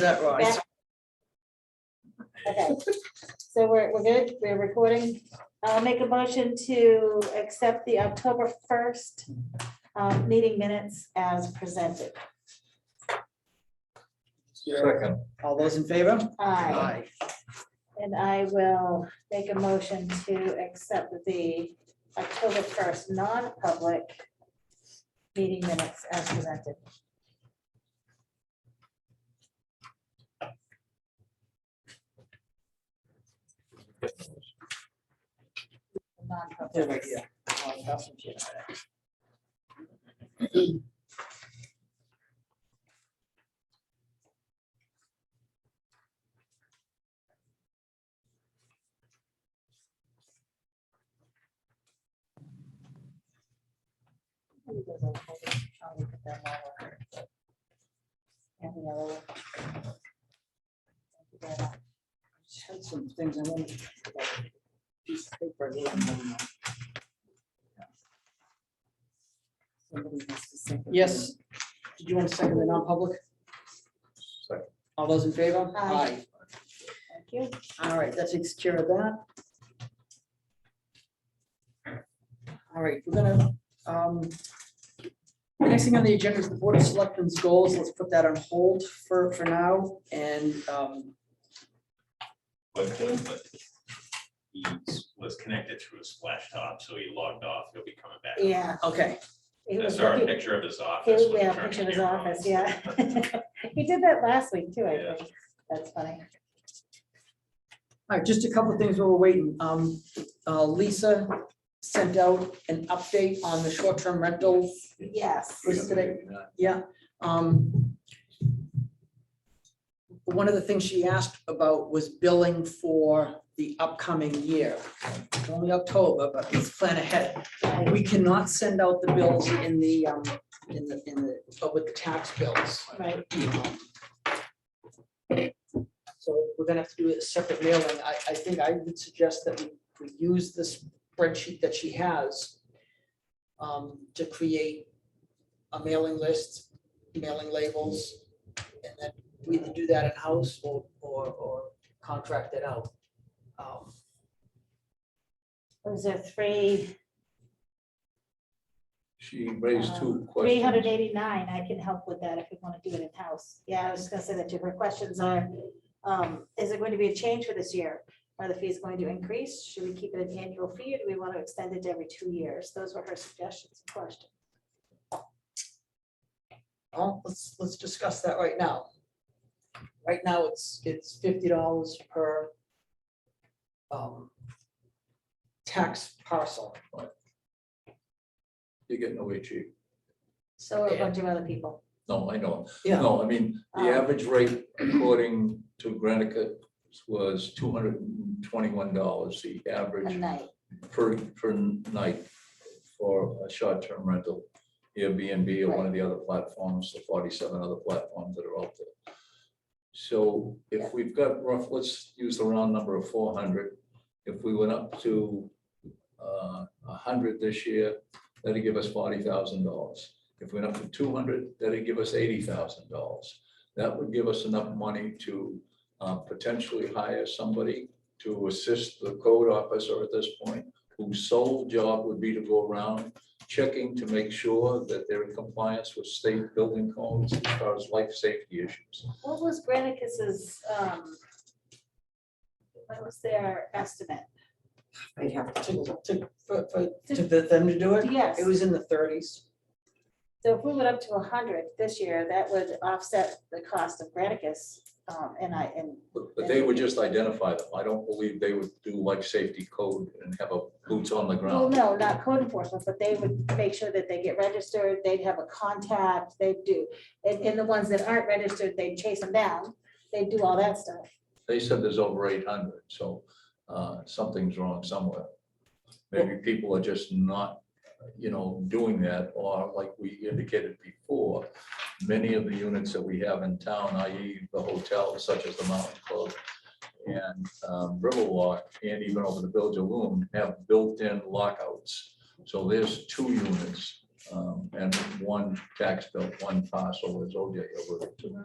that right? Yeah. Okay, so we're good, we're recording. I'll make a motion to accept the October 1st meeting minutes as presented. Second. All those in favor? Aye. And I will make a motion to accept the October 1st non-public meeting minutes as presented. They're Non-public. right here. Oh, that's some shit. I'll look at them all. And the other one. Thank you very much. Just had some things I wanted to talk about. Piece of paper, I didn't know. Somebody has to second. Yes. Did you want to second the non-public? Second. All those in favor? Aye. Thank you. All right, that takes care of that. All right, we're gonna, the next thing on the agenda is the Board of Selectmen's goals. Let's put that on hold for now. And, But he was connected through a splash top, so he logged off. He'll be coming back. Yeah. okay, He I was saw a looking- picture of his he office. was- when he Yeah, turned picture of his the camera office, on. yeah. He did that last week too, I Yeah. think. That's funny. all right, just a couple of things while we're waiting. Lisa sent out an update on the short-term rentals. Yes. Was today? Yeah. One of the things she asked about was billing for the upcoming year. It's only October, but let's plan ahead. We cannot send out the bills in the, with the tax bills. Right. So we're gonna have to do a separate mailing. I think I would suggest that we use this spreadsheet that she has to create a mailing list, mailing labels, and then we either do that in-house or contract it out. Was there three, She raised two questions. 389? I can help with that if you want to do it in-house. Yeah, I was just gonna say that too. Her questions are, is it going to be a change for this year? Are the fees going to increase? Should we keep it an annual fee or do we want to extend it to every 2 years? Those were her suggestions and questions. Well, let's discuss that right now. Right now, it's $50 per tax parcel. You're getting away cheap. So are a bunch of other people. No, I know. Yeah. No, I mean, the Um, average rate according to Granicus was $221, the A average night. per night for a short-term rental. Airbnb or one of the other platforms, the 47 other platforms that are out there. So Yeah. if we've got rough, let's use the round number of 400. If we went up to 100 this year, that'd give us $40,000. If we went up to 200, that'd give us $80,000. That would give us enough money to potentially hire somebody to assist the code officer at this point, whose sole job would be to go around checking to make sure that they're in compliance with state building codes as far as life safety issues. What was Granicus's, what was their estimate? I'd have for them to do it. Yes. It was in the 30s. So if we went up to 100 this year, that would offset the cost of Granicus. And But they would just identify them. I don't believe they would do life safety code and have a boots on the well, ground. no, not code enforcement, but they would make sure that they get registered, they'd have a contact, they'd do, and the ones that aren't registered, they'd chase them down, they'd do all that stuff. They said there's over 800, so something's wrong somewhere. Maybe people are just not, doing that, or like we indicated before, many of the units that we have in town, i.e. the hotels such as the Mountain Club and Riverwalk, and even over the Village of Loon, have built-in lockouts. So there's 2 units And one tax bill, one parcel is OJ alluded to.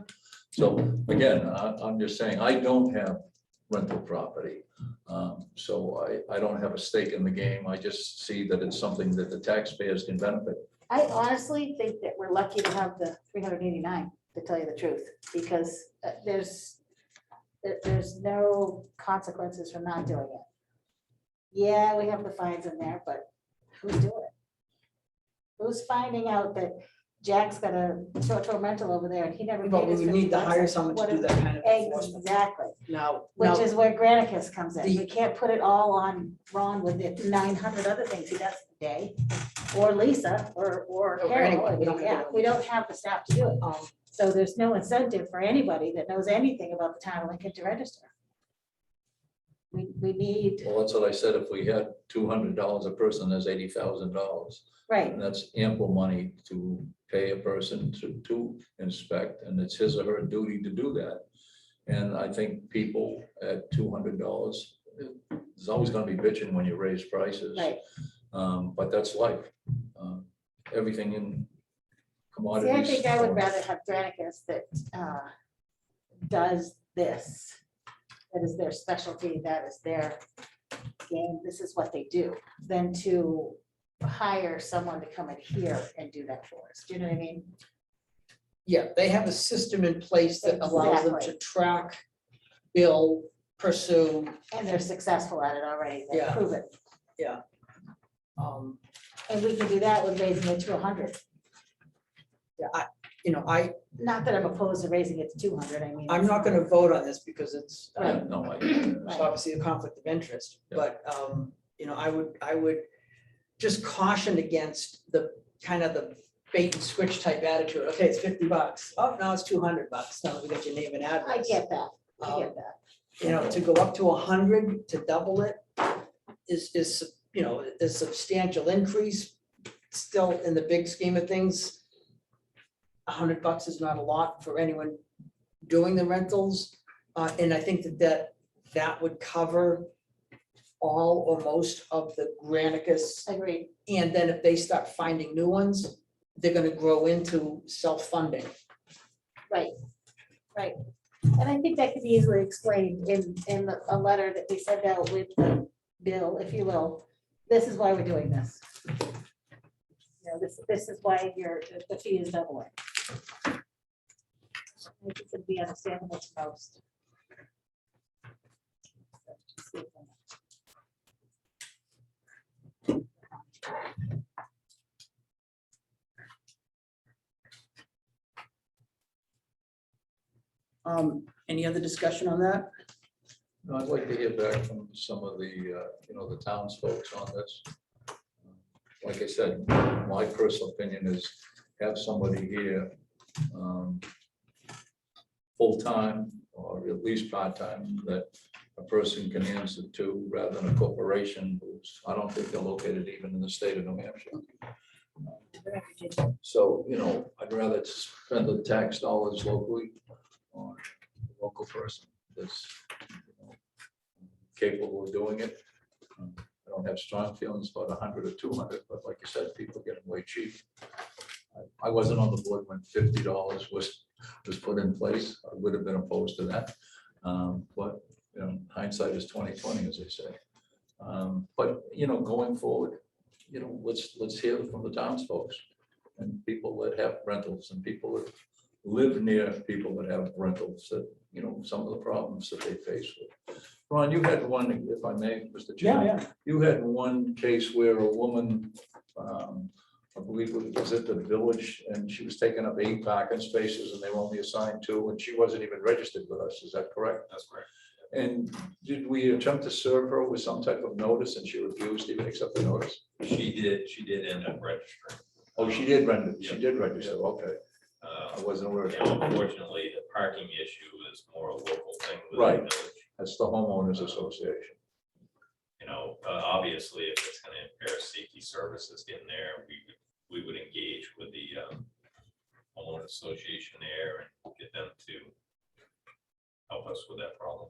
So again, I'm just saying, I don't have rental property. So I don't have a stake in the game. I just see that it's something that the taxpayers can benefit. I honestly think that we're lucky to have the 389, to tell you the truth, because there's no consequences from not doing it. Yeah, we have the fines in there, but who's doing it? Who's finding out that Jack's got a short-term rental over there and he never But paid we us would 50 need to bucks? hire someone to do that kind of enforcement. Exactly, Now, which is where Granicus comes in. The- We can't put it all on Ron with the 900 other things he does a day, or Lisa, or Or Carol. anyone. We don't have Yeah, anyone. we don't have the staff to do it. So there's no incentive for anybody that knows anything about the town of Lincoln to register. We need, Well, that's what I said. If we had $200 a person, that's $80,000. right, And that's ample money to pay a person to inspect, and it's his or her duty to do that. And I think people at $200, there's always gonna be bitching when you raise prices. right. But that's life. Everything in See, commodities. I think I would rather have Granicus that does this. That is their specialty, that is their game, this is what they do, than to hire someone to come in here and do that for us. Do you know what I mean? yeah, they have a system in place that allows them to Exactly. track, bill, pursue. And they're successful at it already, they Yeah. prove it. um, And we can do that with raising it to 100. Not that I'm opposed to raising it to 200, I mean. I'm not gonna vote on this because it's Right. No, it's obviously a conflict of interest, Yeah. but, I would just caution against the kind of the bait and switch type attitude. Okay, it's $50. Oh, now it's $200. Now we got your name and address. I get that, I Um, get that. To go up to 100, to double it is a substantial increase. Still, in the big scheme of things, $100 is not a lot for anyone doing the rentals. And I think that would cover all or most of the Granicus. Agreed. And then if they start finding new ones, they're gonna grow into self-funding. Right. And I think that could be easily explained in a letter that we send out with the bill, if you will. This is why we're doing this. This is why the fee is doubling. I think it would be understandable to most. Any other discussion on that? No, I'd like to hear back from some of the, the townsfolk on this. Like I said, my personal opinion is have somebody here full-time or at least part-time that a person can answer to rather than a corporation who's, I don't think they're located even in the state of New Hampshire. So, I'd rather spend the tax dollars locally on a local person that's capable of doing it. I don't have strong feelings about 100 or 200, but like you said, people are getting way cheap. I wasn't on the board when $50 was put in place. I would have been opposed to that. But hindsight is 20/20, as they say. But going forward, let's hear from the townsfolk and people that have rentals and people that live near people that have rentals, that some of the problems that they face with. Ron, you had one, if I may, Mr. Chairman. Yeah. You had one case where a woman, I believe it was at the village, and she was taking up 8 parking spaces and they were only assigned 2, and she wasn't even registered with us. Is that correct? That's correct. And did we attempt to serve her with some type of notice and she refused to even accept the notice? She did end up registering. Oh, she did render, she Yeah. did register, okay. I wasn't aware of that. Unfortunately, the parking issue is more a local thing with the Right. village. That's the homeowners association. Obviously, if it's gonna impair safety services getting there, we would engage with the homeowner association there and get them to help us with that problem.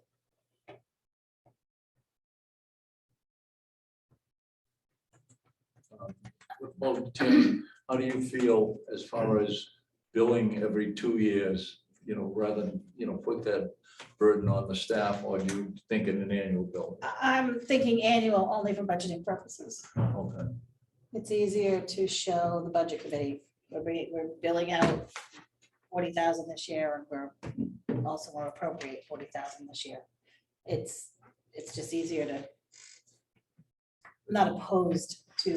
Well, Tim, how do you feel as far as billing every 2 years, rather than, put that burden on the staff, or do you think in an annual bill? I'm thinking annual only for budgeting purposes. Okay, It's easier to show the budget committee, we're billing out 40,000 this year, and we're also want to appropriate 40,000 this year. It's just easier to, not opposed to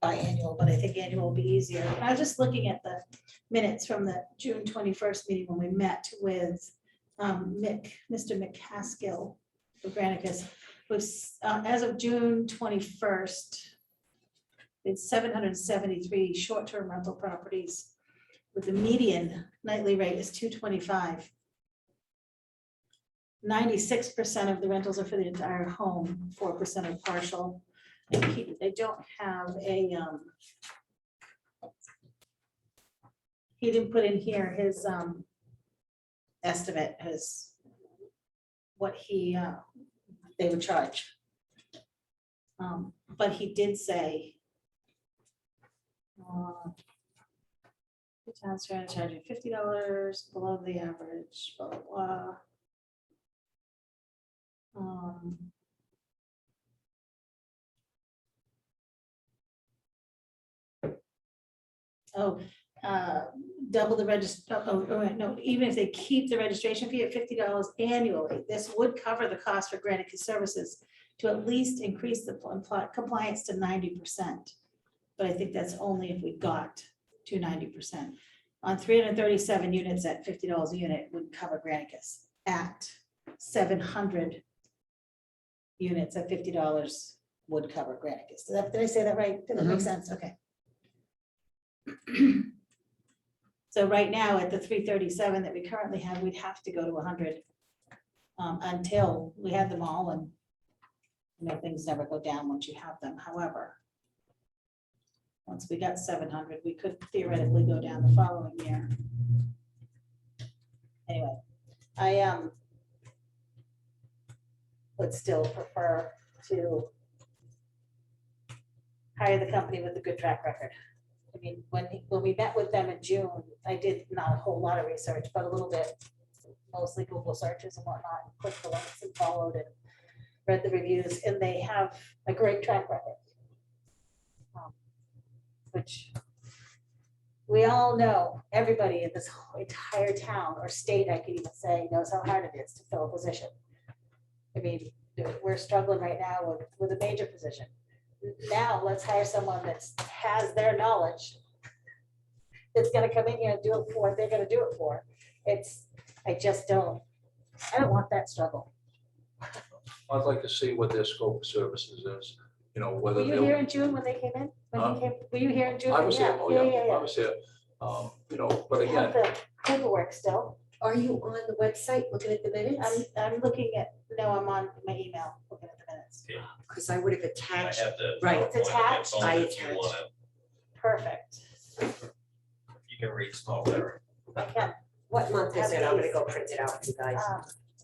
biannual, but I think annual will be easier. I was just looking at the minutes from the June 21st meeting when we met with Mr. McCaskill of Granicus. Was as of June 21st, it's 773 short-term rental properties with the median nightly rate is $225. 96% of the rentals are for the entire home, 4% are partial. And they don't have a, he didn't put in here his estimate, his, what he, they would charge. But he did say, the town's trying to charge you $50 below the average, blah, blah, blah. Double the register, no, even if they keep the registration fee at $50 annually, this would cover the cost for Granicus services to at least increase the compliance to 90%. But I think that's only if we got to 90%. On 337 units at $50 a unit would cover Granicus. At 700 units at $50 would cover Granicus. Did I say that right? Did that make sense? Okay. So right now at the 337 that we currently have, we'd have to go to 100 until we had them all, and things never go down once you have them. However, once we got 700, we could theoretically go down the following year. Anyway, I would still prefer to hire the company with a good track record. I mean, when we met with them in June, I did not a whole lot of research, but a little bit, mostly Google searches and whatnot, and clicked the links and followed and read the reviews, and they have a great track record. Which we all know, everybody in this whole entire town or state, I could even say, knows how hard it is to fill a position. I mean, we're struggling right now with a major position. Now let's hire someone that has their knowledge, that's gonna come in here and do it for what they're gonna do it for. I don't want that struggle. I'd like to see what their scope of services is, Were whether you they'll. here in June when they came in? When he came, were you here in June? I was here, oh, yeah, I yeah. was here. But We have again, the paperwork still. Are you on the website looking at the minutes? I'm looking at, no, I'm on my email, looking at the minutes. Because I would have I attached, have the. Right, it's attached. phone I if you attached. wanna- Perfect. You can read small letter. I can. what month is it? I'm gonna go print it out, you guys.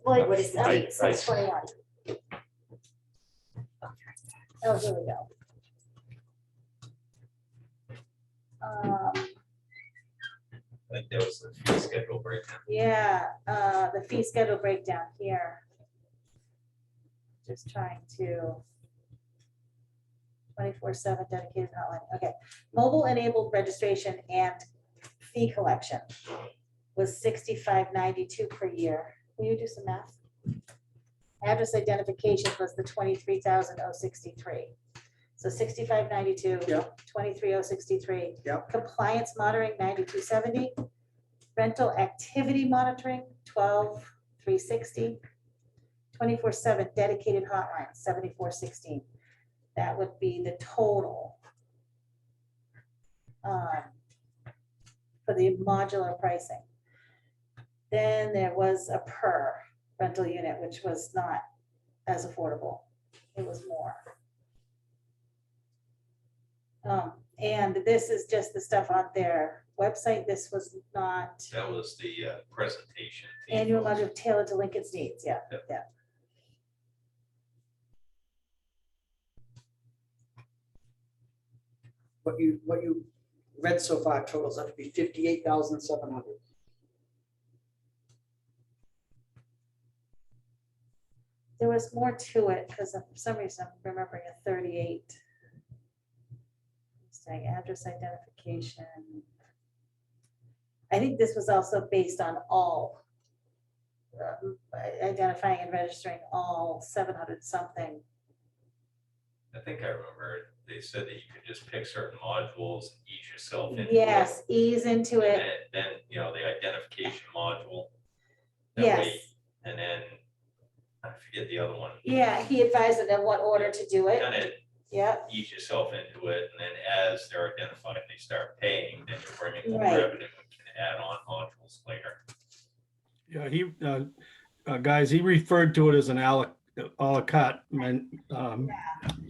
Well, What is the date? 6/21. Oh, here we go. I think that was the fee schedule breakdown. Yeah, the fee schedule breakdown here. Just trying to. 24/7 dedicated hotline, okay. Mobile enabled registration and fee collection was $65.92 per year. Will you do some math? Address identification was the 23,063. So 65.92. Yeah. 23,063. Yeah. Compliance monitoring 92.70. Rental activity monitoring 12,360. 24/7 dedicated hotline 74.16. That would be the total for the modular pricing. Then there was a per rental unit, which was not as affordable. It was more. And this is just the stuff on their website. This was not That was the presentation. fee. annual module tailored to Lincoln's needs. Yeah, Yep. yeah. what you read so far totals up to be 58,700. There was more to it, because for some reason I'm remembering a 38. Saying address identification. I think this was also based on all, identifying and registering all 700 something. I think I remember they said that you could just pick certain modules, and ease yourself into it. Yes, ease into And it. then, you know, the identification module. That Yes. way- And then, I forget the other one. Yeah, he advised them in what order to do it. Kind of Yep, ease yourself into it, and then as they're identified, they start paying, then you're bringing more Right. revenue and can add on modules later. Yeah, he, guys, he referred to it as an a la carte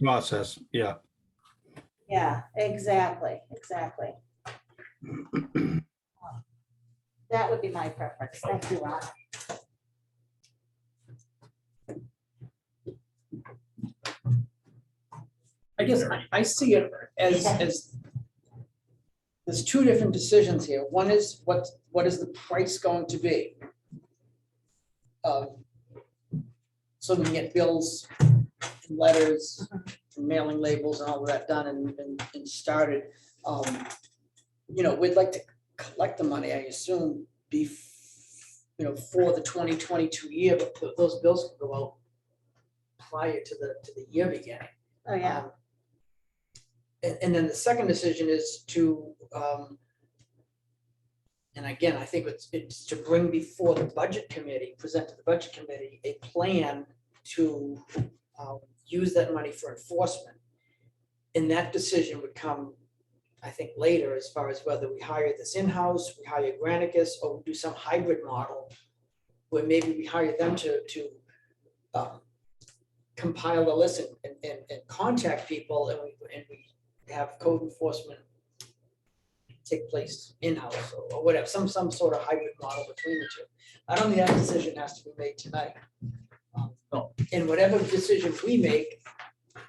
process. Yeah. yeah, exactly. That would be my preference. Thank you, Ron. I guess I see it as there's two different decisions here. One is what is the price going to be? So we can get bills, and letters, and mailing labels and all of that done and started. You know, we'd like to collect the money, I assume, for the 2022 year, but those bills can go out prior to the year beginning. Oh, yeah. And then the second decision is to, and again, I think it's to bring before the budget committee, present to the budget committee, a plan to use that money for enforcement. And that decision would come, I think, later, as far as whether we hire this in-house, we hire Granicus, or we do some hybrid model where maybe we hire them to compile a list and contact people, and we have code enforcement take place in-house or whatever, some sort of hybrid model between the two. I don't think that decision has to be made tonight. No. And whatever decision we make,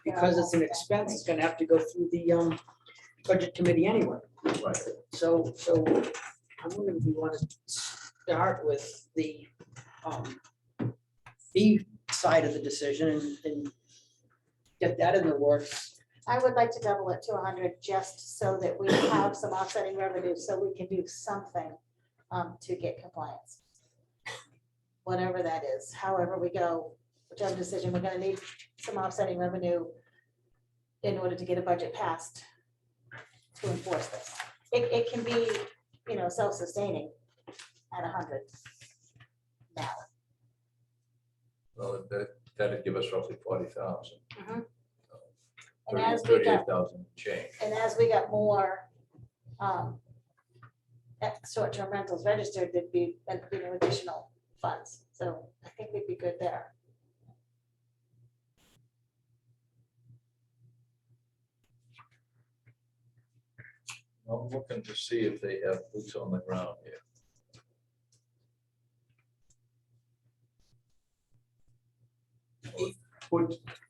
because it's an expense, it's gonna have to go through the budget committee anyway. Right. So I'm wondering if we want to start with the fee side of the decision and get that in the works. I would like to double it to 100 just so that we have some offsetting revenue, so we can do something to get compliance. Whatever that is, however we go, whichever decision, we're gonna need some offsetting revenue in order to get a budget passed to enforce this. It can be, self-sustaining at 100 now. Well, that'd give us roughly 40,000. And as we got 38,000 change. And as we got more short-term rentals registered, there'd be additional funds. So I think we'd be good there. I'm looking to see if they have boots on the ground here.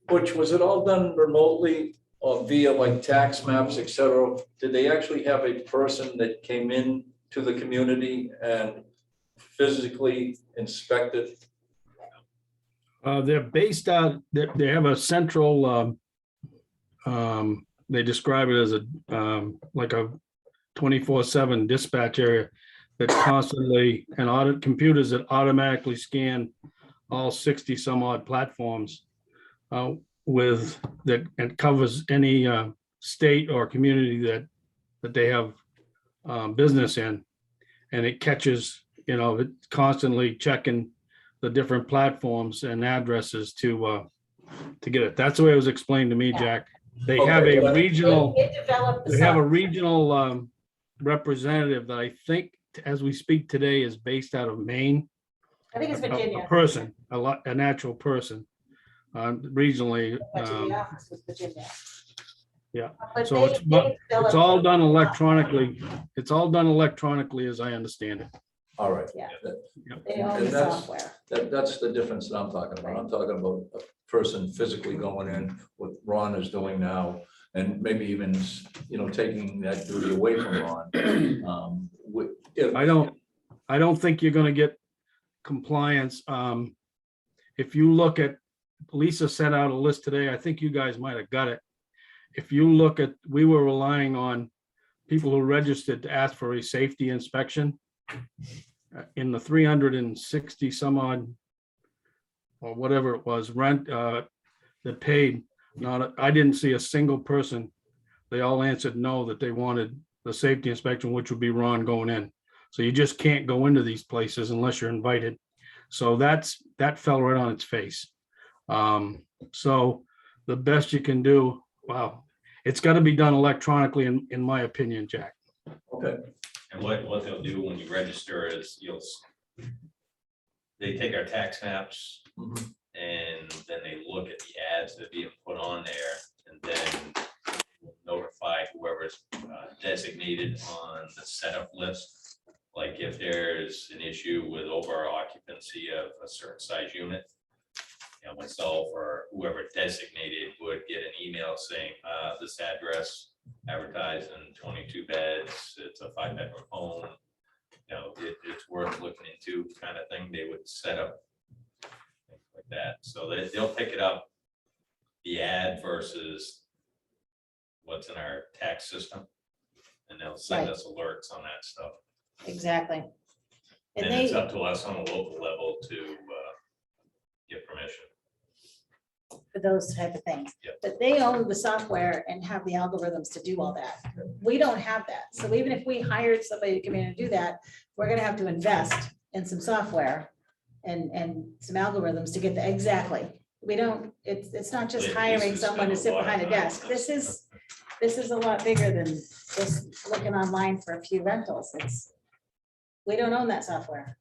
Which was it all done remotely or via like tax maps, et cetera? Did they actually have a person that came in to the community and physically inspected? They're based out, they have a central, they describe it as like a 24/7 dispatch area that constantly, and audit computers that automatically scan all 60 some odd platforms with that, and covers any state or community that they have business in. And it catches, it's constantly checking the different platforms and addresses to get it. That's the way it was explained to me, Yeah. Jack. They Okay, have a well, regional, They developed the they have a software. regional representative that I think, as we speak today, is based out of Maine. I think it's A Virginia. person, an actual person, regionally. Went to the office with Virginia. Yeah. But So it's developed all done a- electronically. It's all done electronically, as I understand it. All right. Yeah. That- They own And the that's- software. That's the difference that I'm talking about. I'm talking about a person physically going in, what Ron is doing now, and maybe even, taking that duty away from Ron. I don't think you're gonna get compliance. If you look at, Lisa sent out a list today, I think you guys might have got it. If you look at, we were relying on people who registered to ask for a safety inspection. In the 360 some odd, or whatever it was, rent, that paid, I didn't see a single person. They all answered no, that they wanted the safety inspection, which would be Ron going in. So you just can't go into these places unless you're invited. So that fell right on its face. So the best you can do, wow, it's got to be done electronically, in my opinion, Jack. Okay, And what they'll do when you register is they take our tax maps Mhm. and then they look at the ads that are being put on there and then notify whoever's designated on the setup list. Like if there's an issue with over occupancy of a certain size unit, myself or whoever designated would get an email saying, this address advertising 22 beds, it's a 5-bedroom home. It's worth looking into kind of thing. They would set up things like that. So they'll pick it up, the ad versus what's in our tax system. And they'll send Right. us alerts on that stuff. Exactly. And And it's they, up to us on a local level to get permission. for those type of things. Yep. But they own the software and have the algorithms to do all that. We don't have that. So even if we hired somebody to come in and do that, we're gonna have to invest in some software and some algorithms to get the, exactly. We don't, it's not just It hiring used to someone to spend a sit lot of behind a time desk. on this. This is a lot bigger than just looking online for a few rentals. We don't own that software.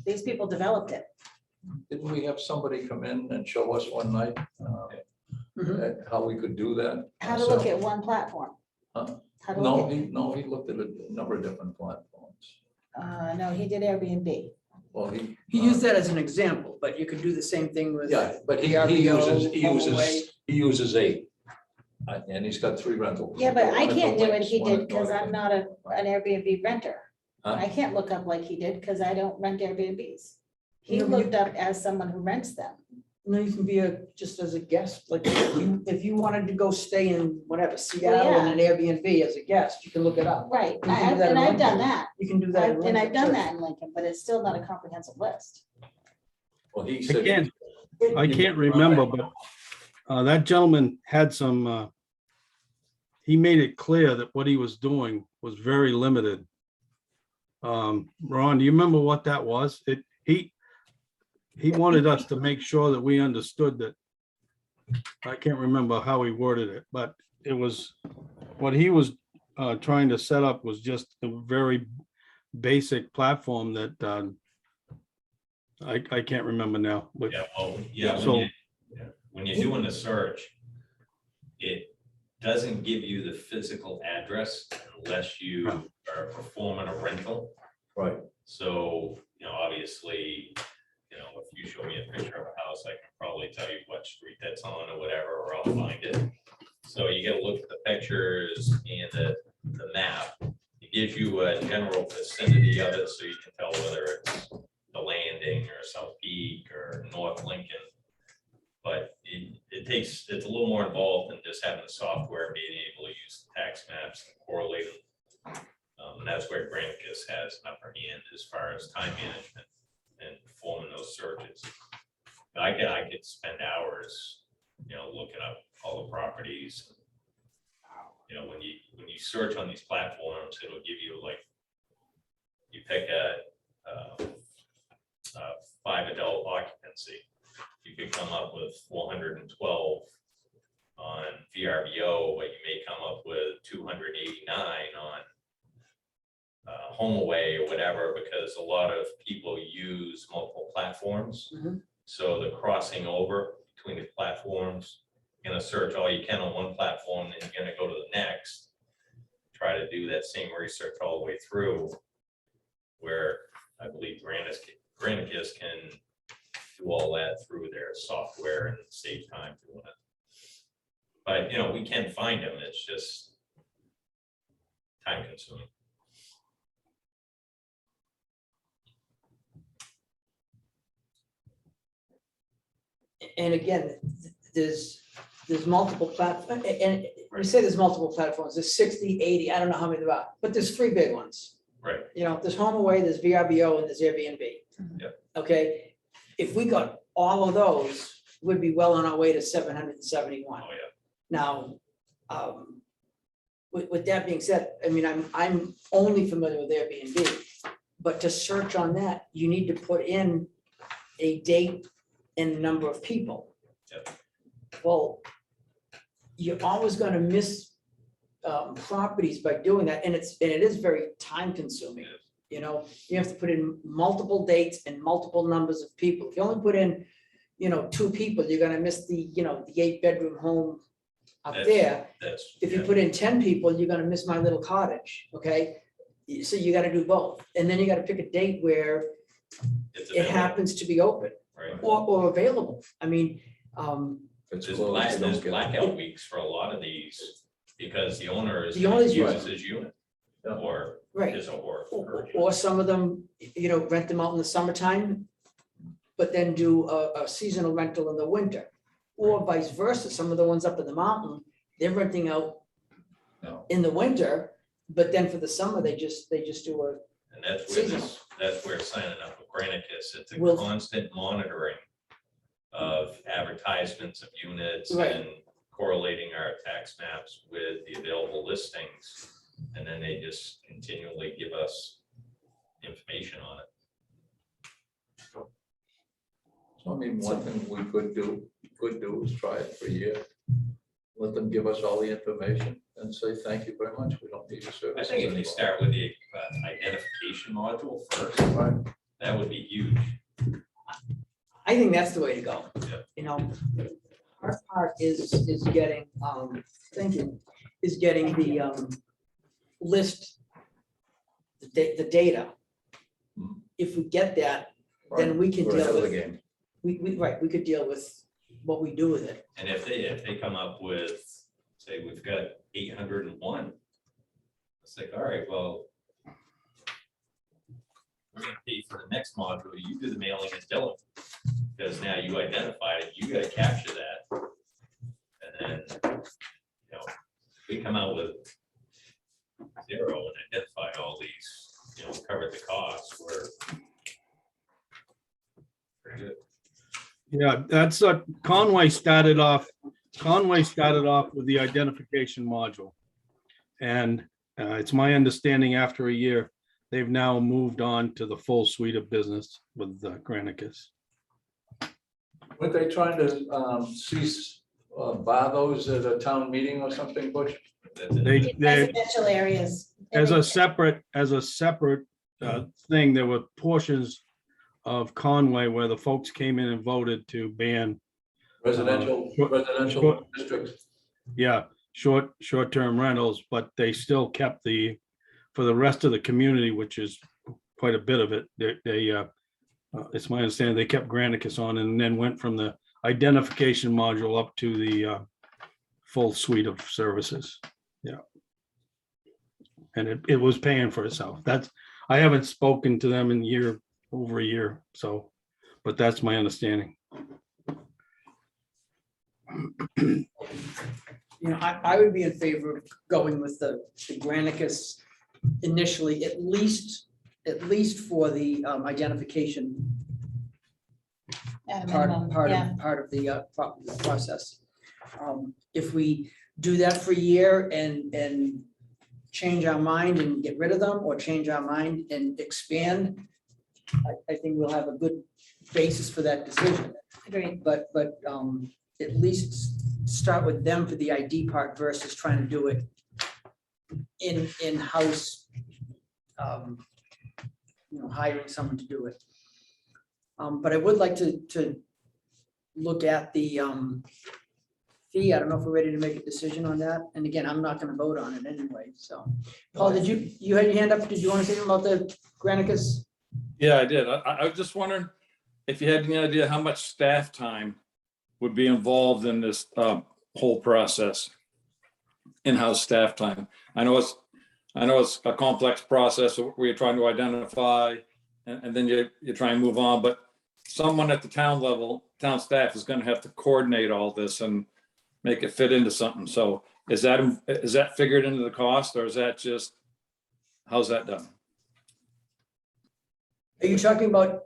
These people developed it. Didn't we have somebody come in and show us one night how we could do that? How to look at one platform. Huh? How to No, look he looked at a number of different platforms. at, no, he did Airbnb. Well, he. He used that as an example, but you could do the same thing with. Yeah, but he VRBO, uses 8. And he's got 3 rentals. Yeah, but I One at can't the do what Lakes, he one did at because I'm North not an Airbnb renter. Huh? I can't look up like he did because I don't rent Airbnbs. He No, but you- looked up as someone who rents them. No, you can be just as a guest, like if you wanted to go stay in whatever, Seattle in an Airbnb as a guest, you can look it up. Right, You can do that and in I've done Lincoln. that. You can do that. in And I've Lincoln, done too. that in Lincoln, but it's still not a comprehensive list. Well, he I said. can't remember, but that gentleman had some, he made it clear that what he was doing was very limited. Ron, do you remember what that was? He wanted us to make sure that we understood that. I can't remember how he worded it, but it was, what he was trying to set up was just a very basic platform that I can't remember now, but So- When you're doing the search, it doesn't give you the physical address unless you No. are performing a rental. Right. So, obviously, if you show me a picture of a house, I can probably tell you what street that's on or whatever, or I'll find it. So you gotta look at the pictures and the map. It gives you a general vicinity of it, so you can tell whether it's the Landing or South Peak or North Lincoln. But it's a little more involved than just having the software, and being able to use the tax maps and correlate them. And that's where Granicus has an upper hand as far as time management and performing those searches. I could spend hours, looking up all the properties. When you search on these platforms, it'll give you you pick a 5-adult occupancy. You could come up with 412 on VRBO, but you may come up with 289 on HomeAway or whatever, because a lot of people use multiple platforms. Mhm. So the crossing over between the platforms, you're gonna search all you can on one platform, then you're gonna go to the next, try to do that same research all the way through, where I believe Granicus can do all that through their software and save time doing it. But, we can find them, it's just time consuming. And again, there's multiple platforms, and we say there's multiple platforms, there's 60, 80, I don't know how many there are, but there's three big ones. Right. There's HomeAway, there's VRBO, and there's Airbnb. Yep. Okay, if we got all of those, we'd be well on our way to 771. Oh, yeah. Now, with that being said, I mean, I'm only familiar with Airbnb, but to search on that, you need to put in a date and number of people. Yep. Well, you're always gonna miss properties by doing that, and it is very time consuming. Yes. You have to put in multiple dates and multiple numbers of people. If you only put in, 2 people, you're gonna miss the 8-bedroom home up That's- there. That's. If you yeah. put in 10 people, you're gonna miss my little cottage, okay? So you gotta do both, and then you gotta pick a date where It's it available, happens to be open right. or available. I mean, If it's There's closed, you don't get it. blackout weeks for a lot of these, because the owner is The owner's uses his unit, Yeah. or right. his or her. Or some of them, rent them out in the summertime, but then do a seasonal rental in the winter. Or vice versa, some of the ones up in the mountain, they're renting out No. in the winter, but then for the summer, they just do a, And that's where Seasonal. that's where signing up for Granicus, it's a Will- constant monitoring of advertisements of units Right. and correlating our tax maps with the available listings. And then they just continually give us information on it. So I mean, one thing we could do is try it for a year. Let them give us all the information and say, thank you very much, we don't need your I services think if anymore. you start with the identification module first, Right. that would be huge. I think that's the way to go. Yeah. Our part is getting, is getting the list, the data. Mhm. If we get that, then we can We're deal ahead of the with, game. we could deal with what we do with it. And if they come up with, say, we've got 801. It's like, all right, well, we're gonna pay for the next module, you do the mailing and billing. Because now you identified it, you gotta capture that. And then, we come out with 0 and identify all these, covered the costs, we're pretty good. Yeah, that's what Conway started off with the identification module. And it's my understanding after a year, they've now moved on to the full suite of business with Granicus. Weren't they trying to bar those at a town meeting or something, Bush? That's it. They, Residential areas. as a separate thing, there were portions of Conway where the folks came in and voted to ban, Residential short- districts. short-term rentals, but they still kept for the rest of the community, which is quite a bit of it, it's my understanding, they kept Granicus on and then went from the identification module up to the full suite of services. Yeah. And it was paying for itself. I haven't spoken to them in over a year, so, but that's my understanding. I would be in favor of going with the Granicus initially, at least for the identification At a part minimum, of the process. If we do that for a year and change our mind and get rid of them, or change our mind and expand, I think we'll have a good basis for that decision. Agreed. But at least start with them for the ID part versus trying to do it in-house, hiring someone to do it. But I would like to look at the fee. I don't know if we're ready to make a decision on that. And again, I'm not gonna vote on it anyway, so. Paul, did you had your hand up? Did you want to say something about the Granicus? Yeah, I did. I was just wondering if you had any idea how much staff time would be involved in this whole process. In-house staff time. I know it's a complex process where you're trying to identify and then you try and move on, but someone at the town level, town staff is gonna have to coordinate all this and make it fit into something. So is that figured into the cost, or is that just, how's that done? Are you talking about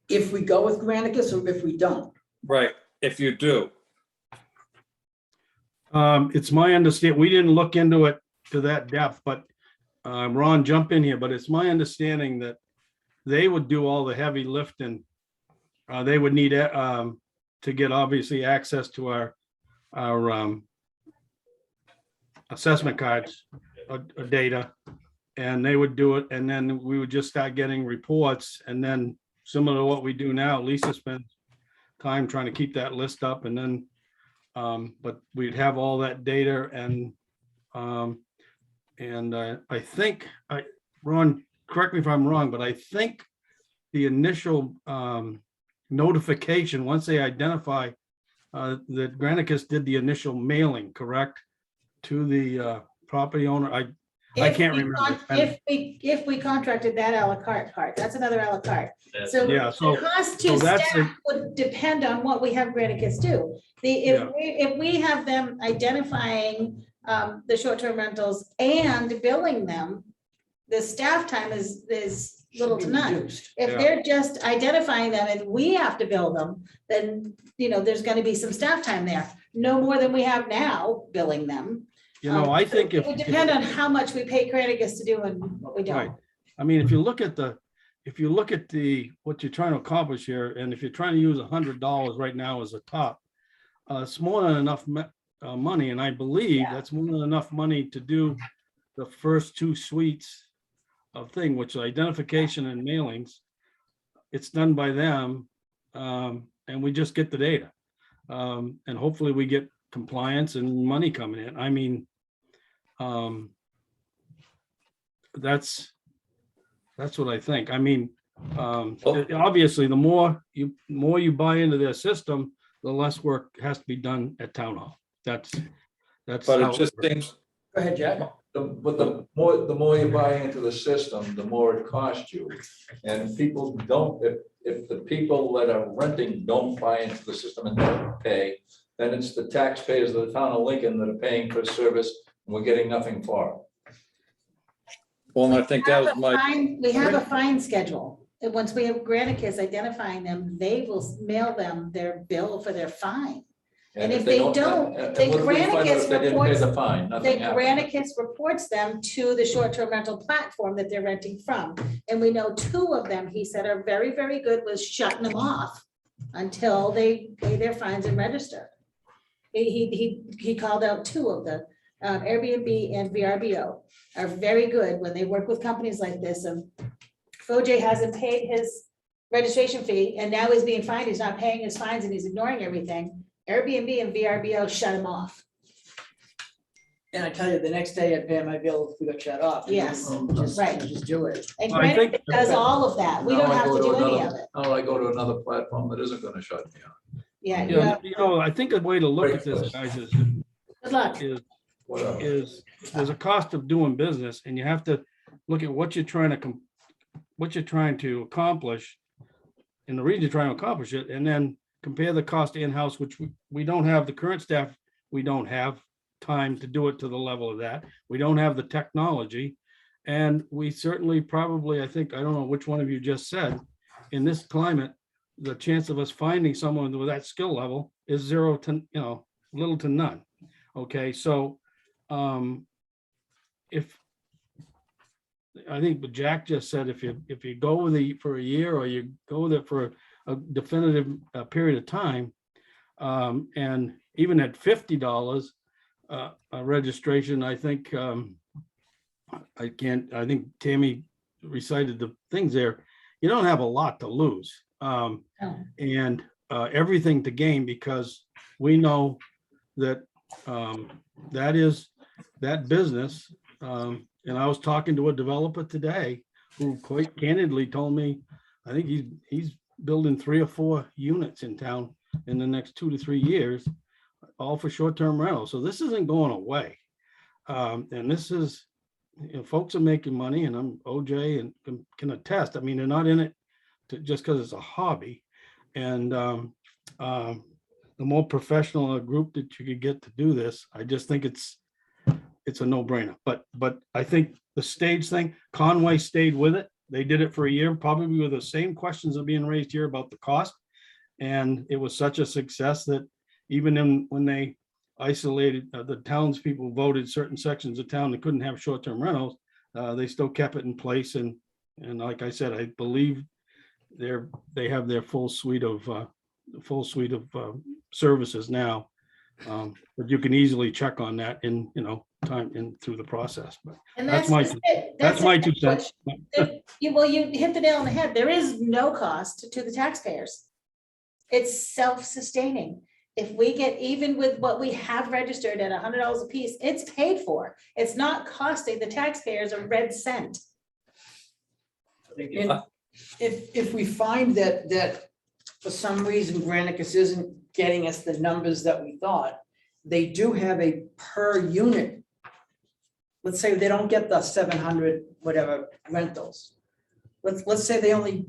if we go with Granicus or if we don't? Right, if you do. It's my understanding, we didn't look into it to that depth, but Ron, jump in here, but it's my understanding that they would do all the heavy lifting. They would need to get obviously access to our assessment cards, data, and they would do it, and then we would just start getting reports, and then similar to what we do now, Lisa spends time trying to keep that list up, and then but we'd have all that data, and I think, Ron, correct me if I'm wrong, but I think the initial notification, once they identify that Granicus did the initial mailing, correct, to the property owner. I If can't we remember. con- If we contracted that à la carte part, that's another à la carte. That's So Yeah, so- the cost so to that's staff would depend on what we have Granicus do. Yeah. If we have them identifying the short-term rentals and billing them, the staff time is little to Should be none. reduced. If Yeah. they're just identifying them and we have to bill them, then, there's gonna be some staff time there. No more than we have now billing them. I think It would depend on how much we pay Granicus to do and what we Right. don't. I mean, if you look at what you're trying to accomplish here, and if you're trying to use $100 right now as a top, it's more than enough money, and I believe Yeah. that's more than enough money to do the first two suites of thing, which is identification and mailings. It's done by them, and we just get the data. And hopefully we get compliance and money coming in. I mean, that's what I think. I mean, obviously, the more you buy into their system, the less work has to be done at town hall. That's. But how it just works. seems, Go ahead, Jack. but the more you buy into the system, the more it costs you. And people don't, if the people that are renting don't buy into the system and don't pay, then it's the taxpayers of the town of Lincoln that are paying for service, and we're getting nothing for it. Well, and I think that was my, We have a fine schedule. And once we have Granicus identifying them, they will mail them their bill for their fine. And if they don't, and then what do we find out Granicus if they didn't pay reports- the fine? Nothing Then happened. Granicus reports them to the short-term rental platform that they're renting from. And we know two of them, he said, are very, very good with shutting them off until they pay their fines and register. He called out two of the Airbnb and VRBO are very good when they work with companies like this. And OJ hasn't paid his registration fee and now he's being fined. He's not paying his fines and he's ignoring everything. Airbnb and VRBO shut him off. And I tell you, the next day I'd pay my bill if we got shut off. Yes, Just- right. Just do it. And I think- Granicus does all of that. We Now don't I have go to do any another- of it. Now I go to another platform that isn't gonna shut me down, Yeah, you Yeah, have, I think a way to look at this, guys, good luck. whatever. is there's a cost of doing business, and you have to look at what you're trying to accomplish and the reason you're trying to accomplish it, and then compare the cost in-house, which we don't have the current staff. We don't have time to do it to the level of that. We don't have the technology. And we certainly probably, I think, I don't know which one of you just said, in this climate, the chance of us finding someone with that skill level is zero to, little to none. Okay, so if I think what Jack just said, if you go with for a year or you go with it for a definitive period of time, and even at $50 a registration, I think I think Tammy recited the things there. You don't have a lot to lose, and everything to gain, because we know that that business. And I was talking to a developer today who quite candidly told me, I think he's building 3 or 4 units in town in the next 2 to 3 years. all for short-term rental. So this isn't going away. And this is, folks are making money, and I'm OJ and can attest. I mean, they're not in it just because it's a hobby. And the more professional a group that you could get to do this, I just think it's a no-brainer. But I think the stage thing, Conway stayed with it. They did it for a year, probably with the same questions are being raised here about the cost. And it was such a success that even when they isolated, the townspeople voted certain sections of town that couldn't have short-term rentals, they still kept it in place. And like I said, I believe they have their full suite of services now. But you can easily check on that in, time in through the process. But And that's that's my it. that's my 2 cents. Well, you hit the nail on the head. There is no cost to the taxpayers. It's self-sustaining. If we get even with what we have registered at $100 a piece, it's paid for. It's not costing the taxpayers a red cent. And if we find that for some reason Granicus isn't getting us the numbers that we thought, they do have a per unit. Let's say they don't get the 700 whatever rentals. Let's say they only,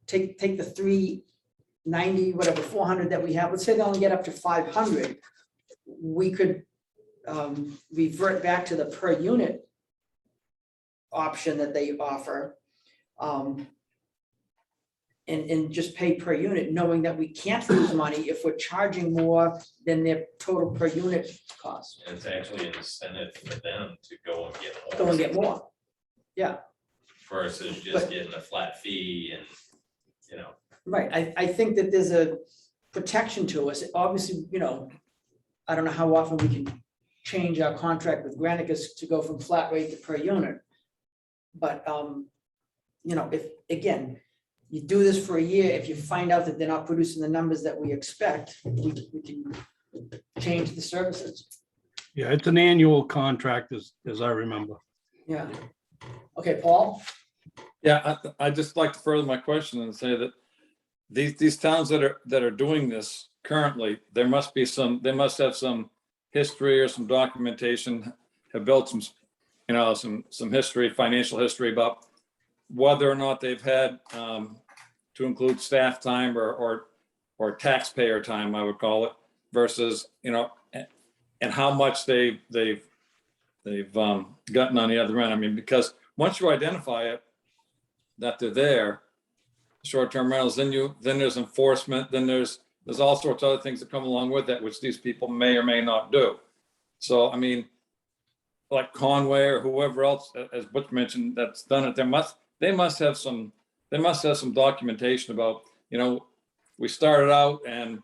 take the 390, whatever, 400 that we have. Let's say they only get up to 500. We could revert back to the per unit option that they offer. And just pay per unit, knowing that we can't lose money if we're charging more than their total per unit cost. And it's actually an incentive for them to go and get more. Go and get more. Yeah, Versus just But- getting a flat fee and, right. I think that there's a protection to us. Obviously, I don't know how often we can change our contract with Granicus to go from flat rate to per unit. But, if, again, you do this for a year, if you find out that they're not producing the numbers that we expect, we can change the services. Yeah, it's an annual contract as I remember. Yeah. Okay, Paul? Yeah, I just like to further my question and say that these towns that are doing this currently, they must have some history or some documentation, have built some history, financial history about whether or not they've had to include staff time or taxpayer time, I would call it, versus, and how much they've gotten on the other end. I mean, because once you identify it, that they're there, short-term rentals, then there's enforcement, then there's all sorts of other things that come along with that, which these people may or may not do. So, I mean, like Conway or whoever else, as Butch mentioned, that's done it, they must have some documentation about, we started out and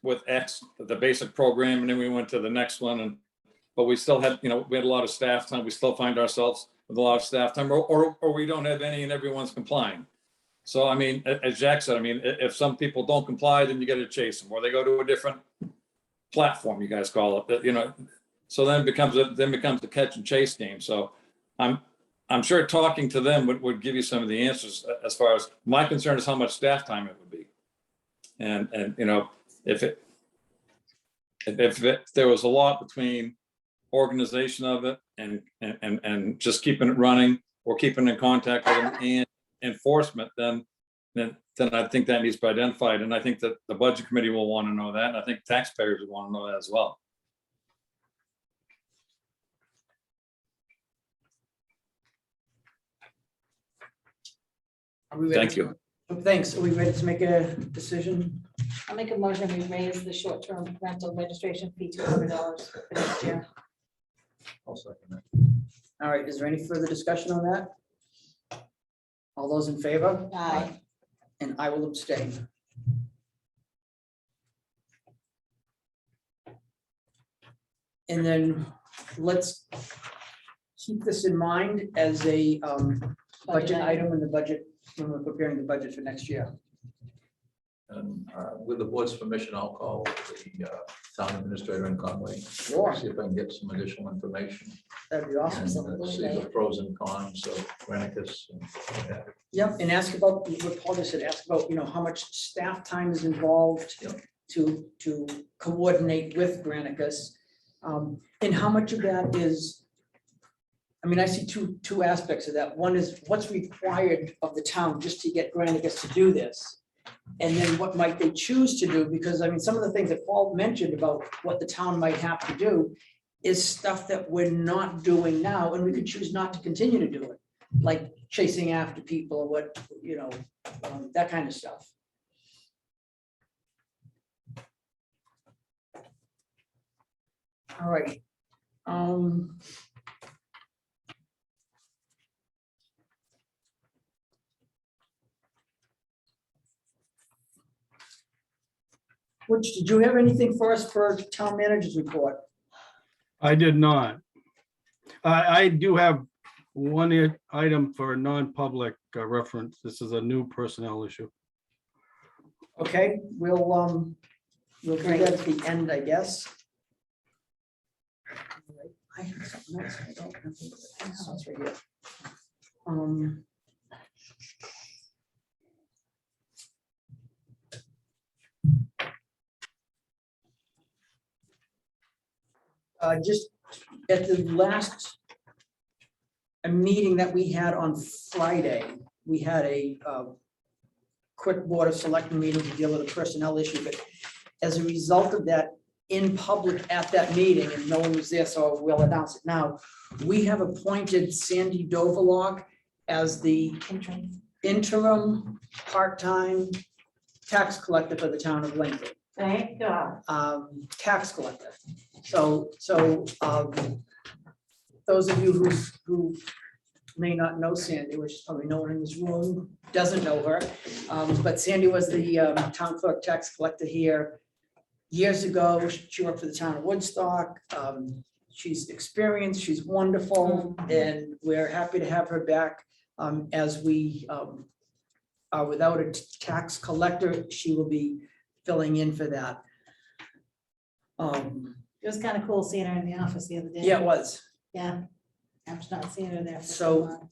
with X, the basic program, and then we went to the next one, but we still had, we had a lot of staff time. We still find ourselves with a lot of staff time, or we don't have any and everyone's complying. So, I mean, as Jack said, I mean, if some people don't comply, then you got to chase them, or they go to a different platform, you guys call it, so then it becomes a catch and chase game. So I'm sure talking to them would give you some of the answers. As far as my concern is how much staff time it would be. And if there was a lot between organization of it and just keeping it running or keeping in contact with them and enforcement, then I think that needs to be identified. And I think that the budget committee will want to know that. And I think taxpayers will want to know that as well. Are we ready? Thank you. Thanks. Are we ready to make a decision? I'll make a motion, we raise the short-term rental registration fee to $100 for next year. I'll second that. All right, is there any further discussion on that? All those in favor? Aye. And I will abstain. And then let's keep this in mind as a budget item in the budget, when we're preparing the budget for next year. And with the board's permission, I'll call the town administrator in Conway. Sure. See if I can get some additional information. That'd be awesome. And see the pros and cons of Granicus and what have you. Yep, and ask about what Paul just said, ask about, how much staff time is involved. Yep. to coordinate with Granicus. And how much of that is, I mean, I see two aspects of that. One is what's required of the town just to get Granicus to do this. And then what might they choose to do? Because I mean, some of the things that Paul mentioned about what the town might have to do is stuff that we're not doing now, and we could choose not to continue to do it. Like chasing after people or what, you know, that kind of stuff. All right. Which, did you have anything for us for town manager's report? I did not. I do have one item for a non-public reference. This is a new personnel issue. Okay, we'll do that at the end, I guess. I have something else. I don't have it. It's right here. Just at the last meeting that we had on Friday, we had a quick board of selectmen meeting to deal with a personnel issue, but as a result of that, in public at that meeting, and no one was there, so we'll announce it now, we have appointed Sandy Dovalog as the interim part-time tax collector for the town of Lincoln. Thank God. Tax collector. So those of you who may not know Sandy, which is probably no one in this room doesn't know her, but Sandy was the town clerk tax collector here years ago. She worked for the town of Woodstock. She's experienced, she's wonderful, and we're happy to have her back as we are without a tax collector. She will be filling in for that. It was kind of cool seeing her in the office the other day. Yeah, it was. Yeah. After not seeing her there. for So long.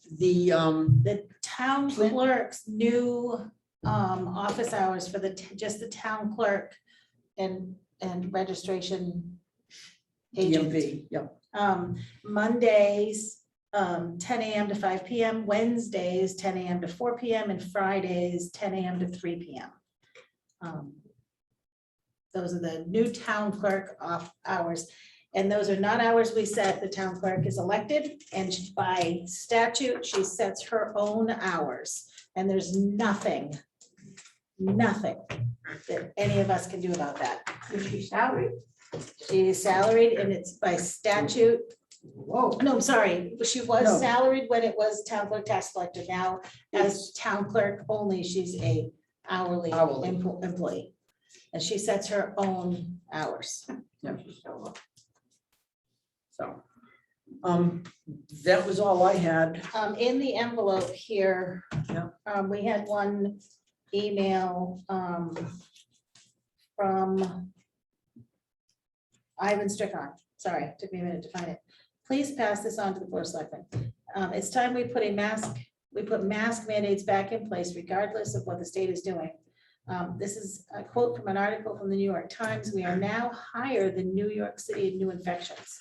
the Town clerk's new office hours for just the town clerk and registration agent. DMV, yeah. Mondays, 10 a.m. to 5 p.m., Wednesdays, 10 a.m. to 4 p.m., and Fridays, 10 a.m. to 3 p.m. Those are the new town clerk off hours. And those are not hours we set. The town clerk is elected, and by statute, she sets her own hours. And there's nothing that any of us can do about that. Is she salaried? She is salaried, and it's by statute. Whoa. No, I'm sorry, she was No. salaried when it was town clerk tax collector. Now, as town clerk only, she's a hourly Hourly. employee. And she sets her own hours. So, that was all I had. In the envelope here, Yeah. we had one email from Ivan Strickon. Sorry, it took me a minute to find it. Please pass this on to the board of selectmen. It's time we put mask mandates back in place regardless of what the state is doing. This is a quote from an article from the New York Times. We are now higher than New York City in new infections.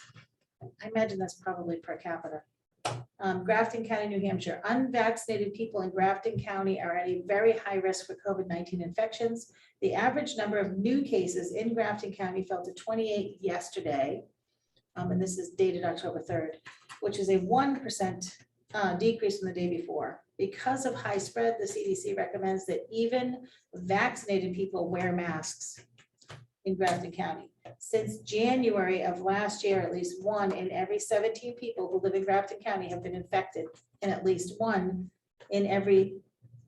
I imagine that's probably per capita. Grafton County, New Hampshire, unvaccinated people in Grafton County are at a very high risk for COVID-19 infections. The average number of new cases in Grafton County fell to 28 yesterday. And this is dated October 3rd, which is a 1% decrease from the day before. Because of high spread, the CDC recommends that even vaccinated people wear masks in Grafton County. Since January of last year, at least 1 in every 17 people who live in Grafton County have been infected, and at least 1 in every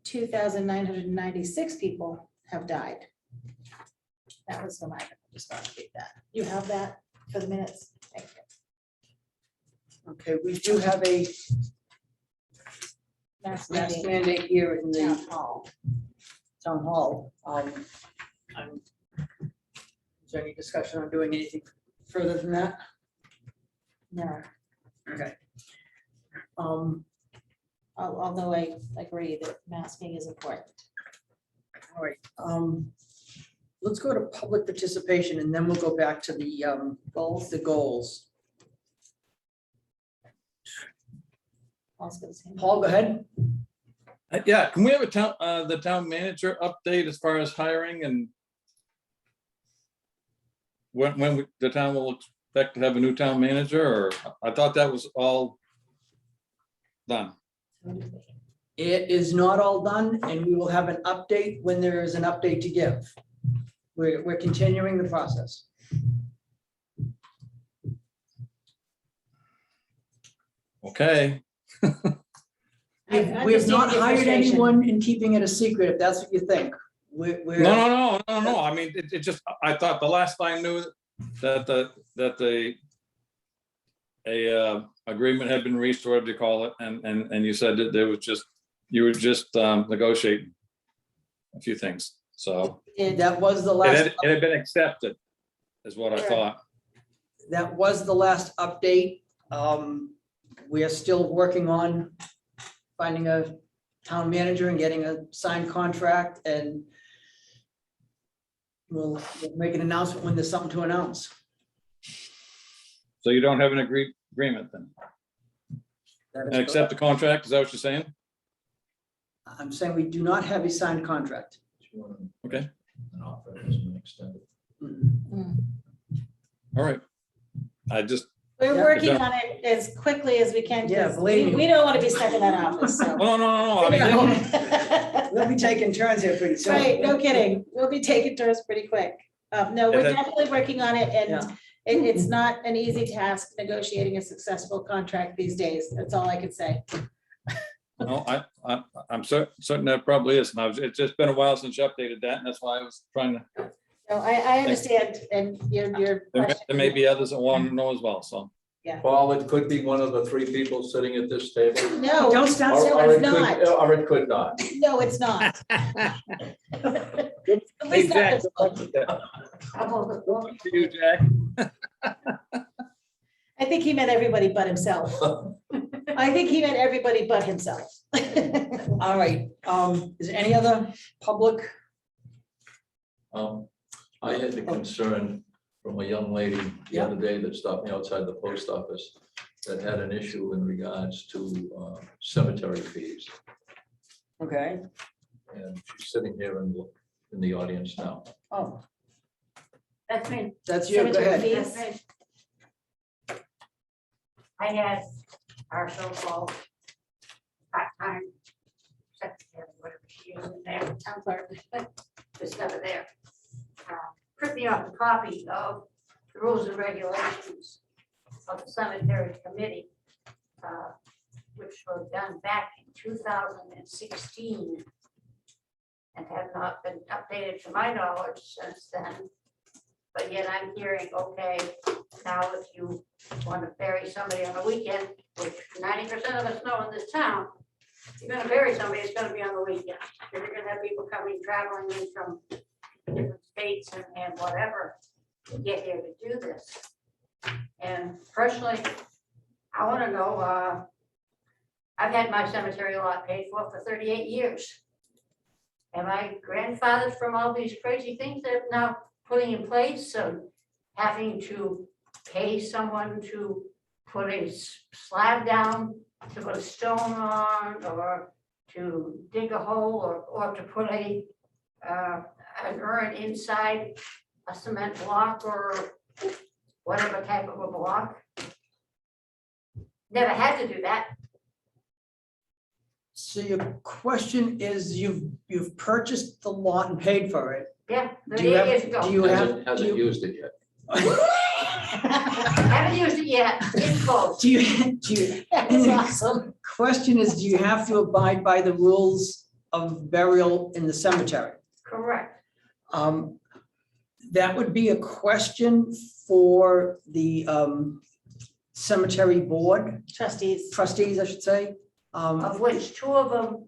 2,996 people have died. That was from Ivan. Just want to read that. You have that for the minutes? Thank you. Okay, we do have a Mask mask mandate. mandate here in Town the hall. town hall. Is there any discussion on doing anything further than that? No, Okay. although I agree that masking is important. All right. let's go to public participation and then we'll go back to the goals, the goals. Paul's gonna say- Paul, go ahead. Yeah, can we have the town manager update as far as hiring and when the town will expect to have a new town manager, or I thought that was all done. It is not all done and we will have an update when there is an update to give. We're continuing the process. Okay, We have not hired anyone in keeping it a secret, if that's what you think. We're. no, I mean, it just, I thought the last I knew that agreement had been reached, or whatever you call it, and you said that there was just, you were just negotiating a few things, so That was the it last. had been accepted, is what I thought. That was the last update. We are still working on finding a town manager and getting a signed contract, and we'll make an announcement when there's something to announce. So you don't have an agreement then, That is and accept the contract, is that what you're saying? correct. I'm saying we do not have a signed contract. Okay, An offer has been extended. all right. I just, We're Yeah. working on it as quickly as we can, Yeah, because believe me. we don't want to be stuck in that office, so. no, I mean, We'll be taking turns here pretty soon. Right, no kidding. We'll be taking turns pretty quick. No, we're And then- definitely working on it, and Yeah. it's not an easy task negotiating a successful contract these days. That's all I can say. no, I'm certain that probably is, and it's just been a while since you updated that, and that's why I was trying to, No, I understand, and your there question. may be others that want to know as well, so. Paul, it could be one of the three people sitting at this table. No, Don't start. No, Or it's it could- not. Or it could not. no, it's not. At least not this one. To you, Jack. I think he meant everybody but himself. I think he meant everybody but himself. All right, is there any other public? I had the concern from a young lady the other day that stopped me outside the post office that had an issue in regards to cemetery fees. Okay, And she's sitting here in the audience now. oh, That's me. that's you, go Cemetery ahead. fees. That's me. I had our so-called part-time secretary, whatever she is in there, town clerk, was never there. Print me off a copy of the rules and regulations of the cemetery committee, which were done back in 2016 and have not been updated to my knowledge since then. But yet I'm hearing, okay, now if you want to bury somebody on a weekend, which 90% of us know in this town, if you're gonna bury somebody, it's gonna be on the weekend. You're gonna have people coming, traveling in from different states and whatever to get here to do this. And personally, I want to know, I've had my cemetery lot paid for 38 years. Am I grandfathered from all these crazy things that are now putting in place? So having to pay someone to put a slab down, to put a stone on, or to dig a hole, or to put an urn inside a cement block or whatever type of a block. Never had to do that. So your question is, you've purchased the lot and paid for it. Yeah, Do you 38 have- years ago. do you have- Hasn't do you- used it yet. Haven't used it yet. It's close. Do you, That's awesome. question is, do you have to abide by the rules of burial in the cemetery? Correct. That would be a question for the cemetery board, Trustees. trustees, I should say. Of which two of them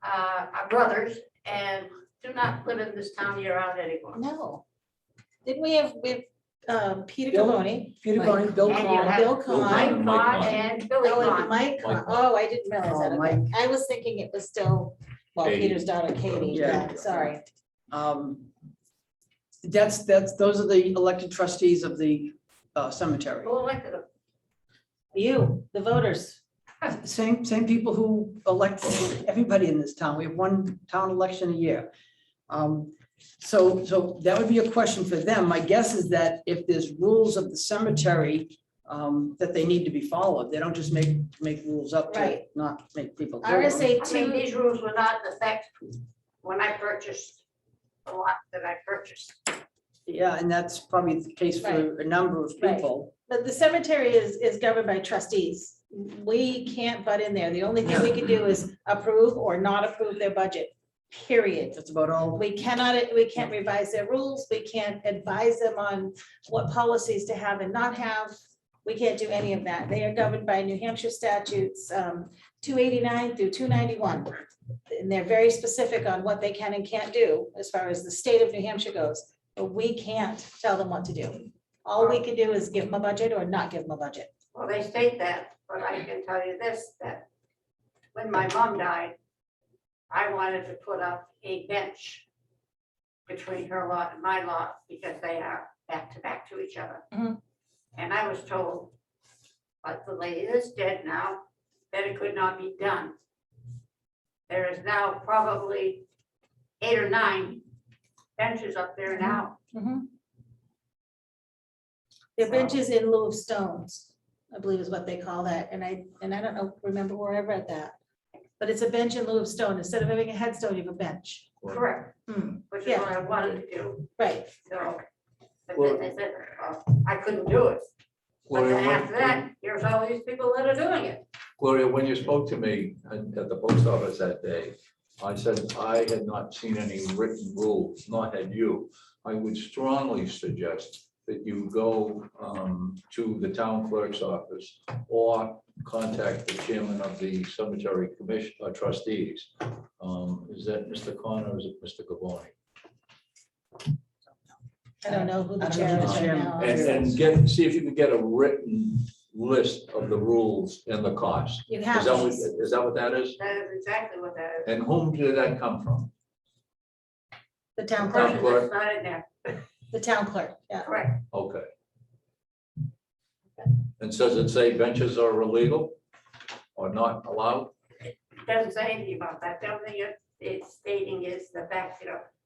are brothers and do not live in this town year round anymore. No. Didn't we have Peter Bill- Gavoni, Peter Boney, Bill And you Conn. have Bill Bill Con. Conn. Mike Vaughn and Billy Oh, and Vaughn. Mike. Mike. Oh, I didn't realize that. Oh, Okay. Mike. I was thinking it was still, well, Katie. Peter's daughter Katie. Yeah. Yeah, sorry. those are the elected trustees of the cemetery. Who elected them? You, the voters. Same people who elect everybody in this town. We have one town election a year. So that would be a question for them. My guess is that if there's rules of the cemetery that they need to be followed, they don't just make rules up to Right. not make people. do them. RSA I mean, two, these rules were not in effect when I purchased the lot that I purchased. Yeah, and that's probably the case for a number of Right. people. but the cemetery is governed by trustees. We can't butt in there. The only thing we can do is approve or not approve their budget, period. That's about all. We can't revise their rules. We can't advise them on what policies to have and not have. We can't do any of that. They are governed by New Hampshire statutes, 289 through 291. And they're very specific on what they can and can't do as far as the state of New Hampshire goes. But we can't tell them what to do. All we can do is give them a budget or not give them a budget. Well, they state that, but I can tell you this, that when my mom died, I wanted to put up a bench between her lot and my lot because they are back to back to each other. Mhm. And I was told, but the lady is dead now, that it could not be done. There is now probably 8 or 9 benches up there now. They're benches in lieu of stones, I believe is what they call that. And I don't know, remember where I read that. But it's a bench in lieu of stone. Instead of having a headstone, you have a bench. Correct, Hmm, which is Yeah. what I wanted to do, Right. so. But Well- then they said, I couldn't do it. But Gloria, then when- after that, here's all these people that are doing it. Gloria, when you spoke to me at the post office that day, I said I had not seen any written rules, nor had you. I would strongly suggest that you go to the town clerk's office or contact the chairman of the cemetery commission trustees. Is that Mr. Connor or is it Mr. Gavoni? I don't know who the I don't know chair who is the right chairman now. And see if you can get a written list of the rules and the cost. You Is have that what, these. is that what that is? That is exactly what that is. And whom did that come from? The town The clerk, person that's not in there, the town clerk, yeah. correct. Okay. And does it say benches are illegal or not allowed? It doesn't say anything about that. The only thing it's stating is the fact,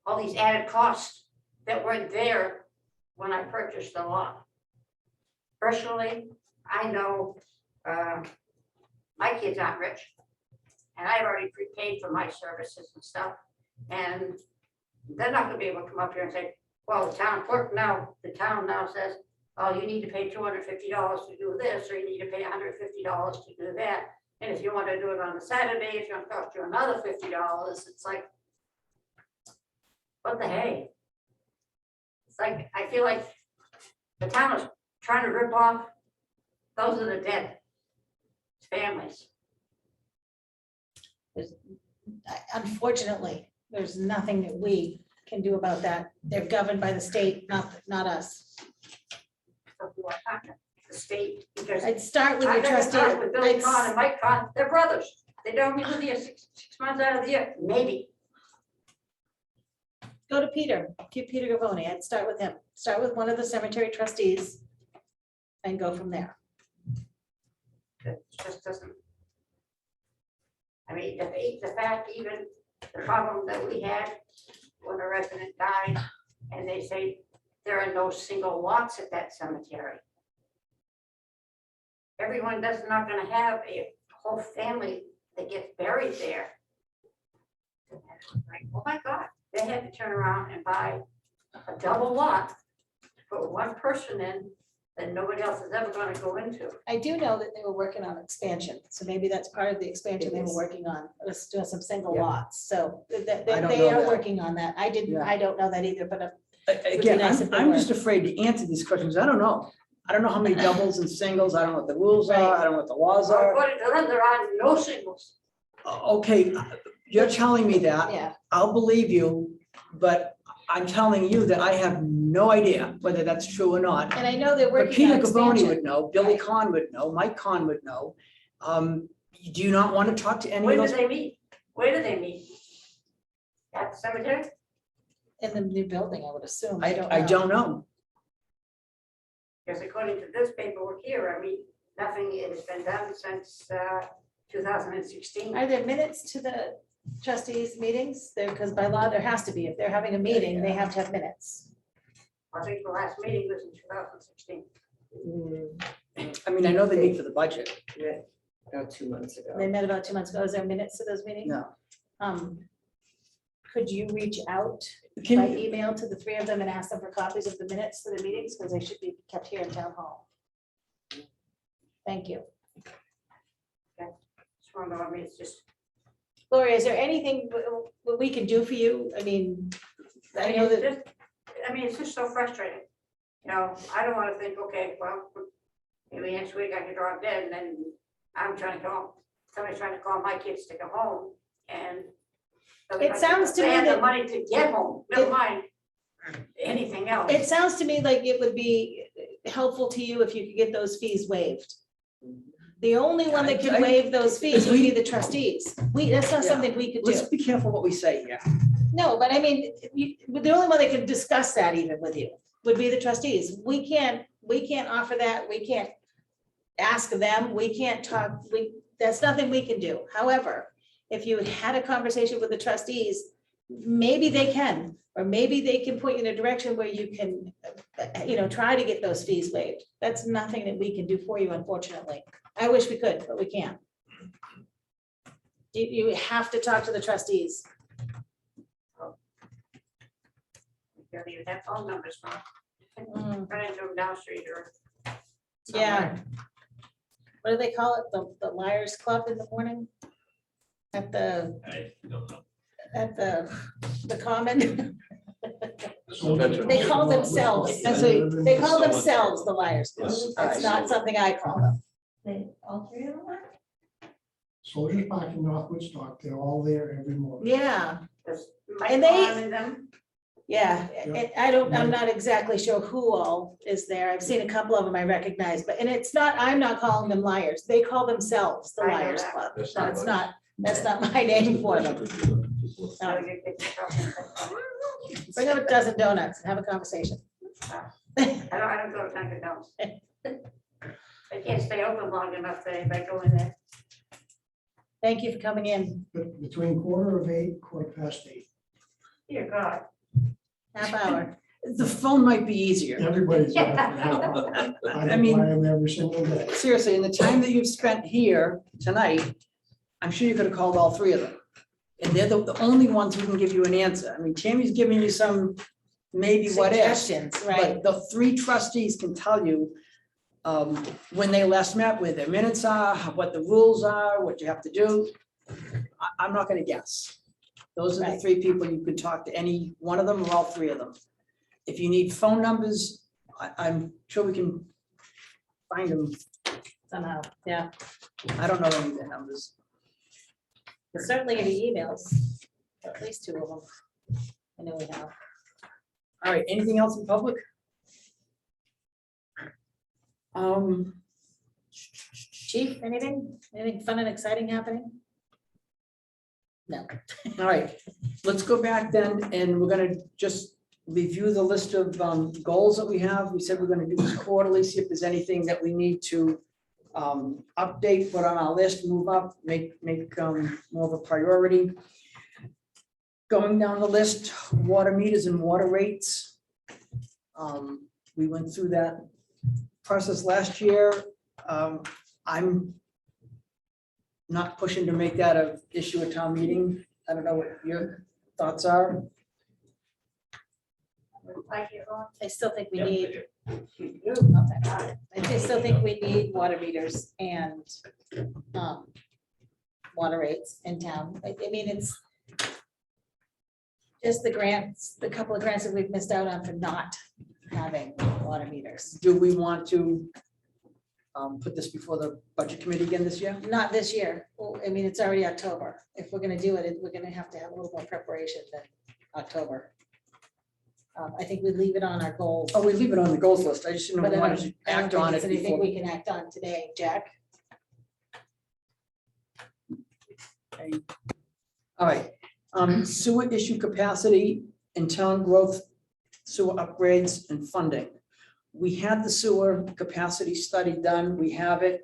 all these added costs that weren't there when I purchased the lot. Personally, I know my kids aren't rich. And I've already prepaid for my services and stuff. And they're not gonna be able to come up here and say, well, the town clerk now, the town now says, oh, you need to pay $250 to do this, or you need to pay $150 to do that. And if you want to do it on a Saturday, it's gonna cost you another $50. It's like, what the hey? It's like, I feel like the town is trying to rip off those that are dead families. Unfortunately, there's nothing that we can do about that. They're governed by the state, not us. So who are talking, the state, because I'd start with I your never trustee. talked with Billy I'd Conn and Mike Conn, they're brothers. They don't meet with you 6 months out of the year, maybe. Go to Peter, give Peter Gavoni. I'd start with him. Start with one of the cemetery trustees and go from there. It just doesn't. I mean, the fact, even the problem that we had when a resident died, and they say there are no single lots at that cemetery. Everyone does not gonna have a whole family that gets buried there. Like, oh my God, they had to turn around and buy a double lot, put one person in that nobody else is ever gonna go into. I do know that they were working on expansion, so maybe that's part of the expansion they were Yes. working on, was doing some single Yeah. lots, so that I don't they know are that. working on that. I didn't, Yeah. I don't know that either, but Again, nice if they I'm were. just afraid to answer these questions. I don't know. I don't know how many doubles and singles. I don't know what the rules are. I don't know what the laws So are. according to them, there are no singles. Okay, you're telling me that. yeah, I'll believe you, but I'm telling you that I have no idea whether that's true or not. and I know they're But working Peter on Gavoni expansion. would know, Billy Right. Conn would know, Mike Conn would know. Do you not want to talk to any Where of do those? they meet? Where do they meet? At the cemetery? in the new building, I would assume. I don't know. I don't know. Because according to this paperwork here, I mean, nothing has been done since 2016. Are there minutes to the trustees meetings? There, because by law, there has to be. If they're having a meeting, they have to have minutes. I think the last meeting was in 2016. I mean, I know they meet for the budget. About 2 months ago. They met about 2 months ago. Is there minutes to those meetings? No. Could you reach out by Can, email to the three of them and ask them for copies of the minutes to the meetings? Because they should be kept here in town hall. Thank you. Just want to know, I mean, it's just, Lori, is there anything we can do for you? I mean, I know it's that, just, I mean, it's just so frustrating. You know, I don't want to think, okay, well, maybe next week I can drop dead and then I'm trying to call, somebody's trying to call my kids to go home and. It sounds to they me have the that- money to get home, never mind anything else. it sounds to me like it would be helpful to you if you could get those fees waived. The only one that can waive those fees would be the trustees. That's not Yeah. something we could do. let's be careful what we say here. No, but I mean, the only one that can discuss that even with you would be the trustees. We can't offer that. We can't ask them. We can't talk, that's nothing we can do. However, if you had a conversation with the trustees, maybe they can, or maybe they can point you in a direction where you can, try to get those fees waived. That's nothing that we can do for you, unfortunately. I wish we could, but we can't. You have to talk to the trustees. You don't even have phone numbers, for Mm, run into them down the street or. Yeah. somewhere. What do they call it? The Liars Club in the morning? At the I don't know. common? Veteran. They call themselves, they call themselves the Liars Club. That's not something I call them. All three of them are? Soldiers Park in North Woodstock, they're all there every morning. Yeah, Does And Mike they- Conlon and them? yeah. I'm not exactly sure who all is there. I've seen a couple of them I recognize, but, and it's not, I'm not calling them liars. They call themselves the I know Liars that. Club. That's That's not not my name for them. So you could tell them. Bring them a dozen donuts and have a conversation. I don't go to Dunkin' Donuts. They can't stay open long enough that I go in there. Thank you for coming in. But between 7:45, 8:15. Dear God. Half hour. The phone might be easier. Everybody's there for an hour. I mean- buy them every single day. Seriously, in the time that you've spent here tonight, I'm sure you could have called all three of them. And they're the only ones who can give you an answer. I mean, Tammy's giving you some maybe what if. Suggestions, right? But the three trustees can tell you when they last met, where their minutes are, what the rules are, what you have to do. I'm not gonna guess. Those are the Right. three people you could talk to, any one of them or all three of them. If you need phone numbers, I'm sure we can find them. Somehow, yeah. I don't know any of their numbers. But certainly any emails, at least two of them. I know we have. All right, anything else in public? Chief, anything fun and exciting happening? No. All right, let's go back then, and we're gonna just review the list of goals that we have. We said we're gonna do this quarterly, see if there's anything that we need to update, put on our list, move up, make more of a priority. Going down the list, water meters and water rates. We went through that process last year. I'm not pushing to make that an issue at town meeting. I don't know what your thoughts are. Like you on. I still think we Yeah, need, You I still think we need water meters and water rates in town. I mean, it's just the grants, the couple of grants that we've missed out on for not having water meters. Do we want to put this before the budget committee again this year? Not this year. Well, I mean, it's already October. If we're gonna do it, we're gonna have to have a little more preparation than October. I think we leave it on our goals. Oh, we leave it on the goals list. I just didn't know But if I we don't wanted to I don't act think on it's it anything before. we can act on today, Jack. All right, sewer issue capacity in-town growth, sewer upgrades and funding. We had the sewer capacity study done, we have it.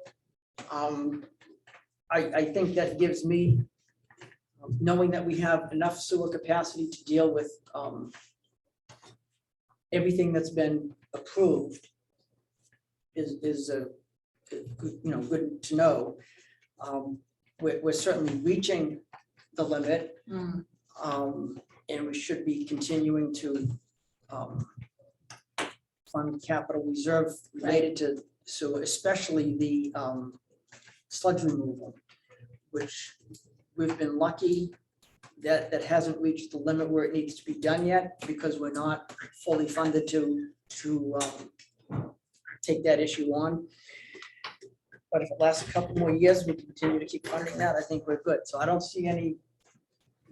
I think that gives me, knowing that we have enough sewer capacity to deal with everything that's been approved is good to know. We're certainly reaching the limit. And we should be continuing to fund capital reserve related to sewer, especially the sludge removal, which we've been lucky that hasn't reached the limit where it needs to be done yet, because we're not fully funded to take that issue on. But if it lasts a couple more years, we continue to keep funding that, I think we're good. So I don't see any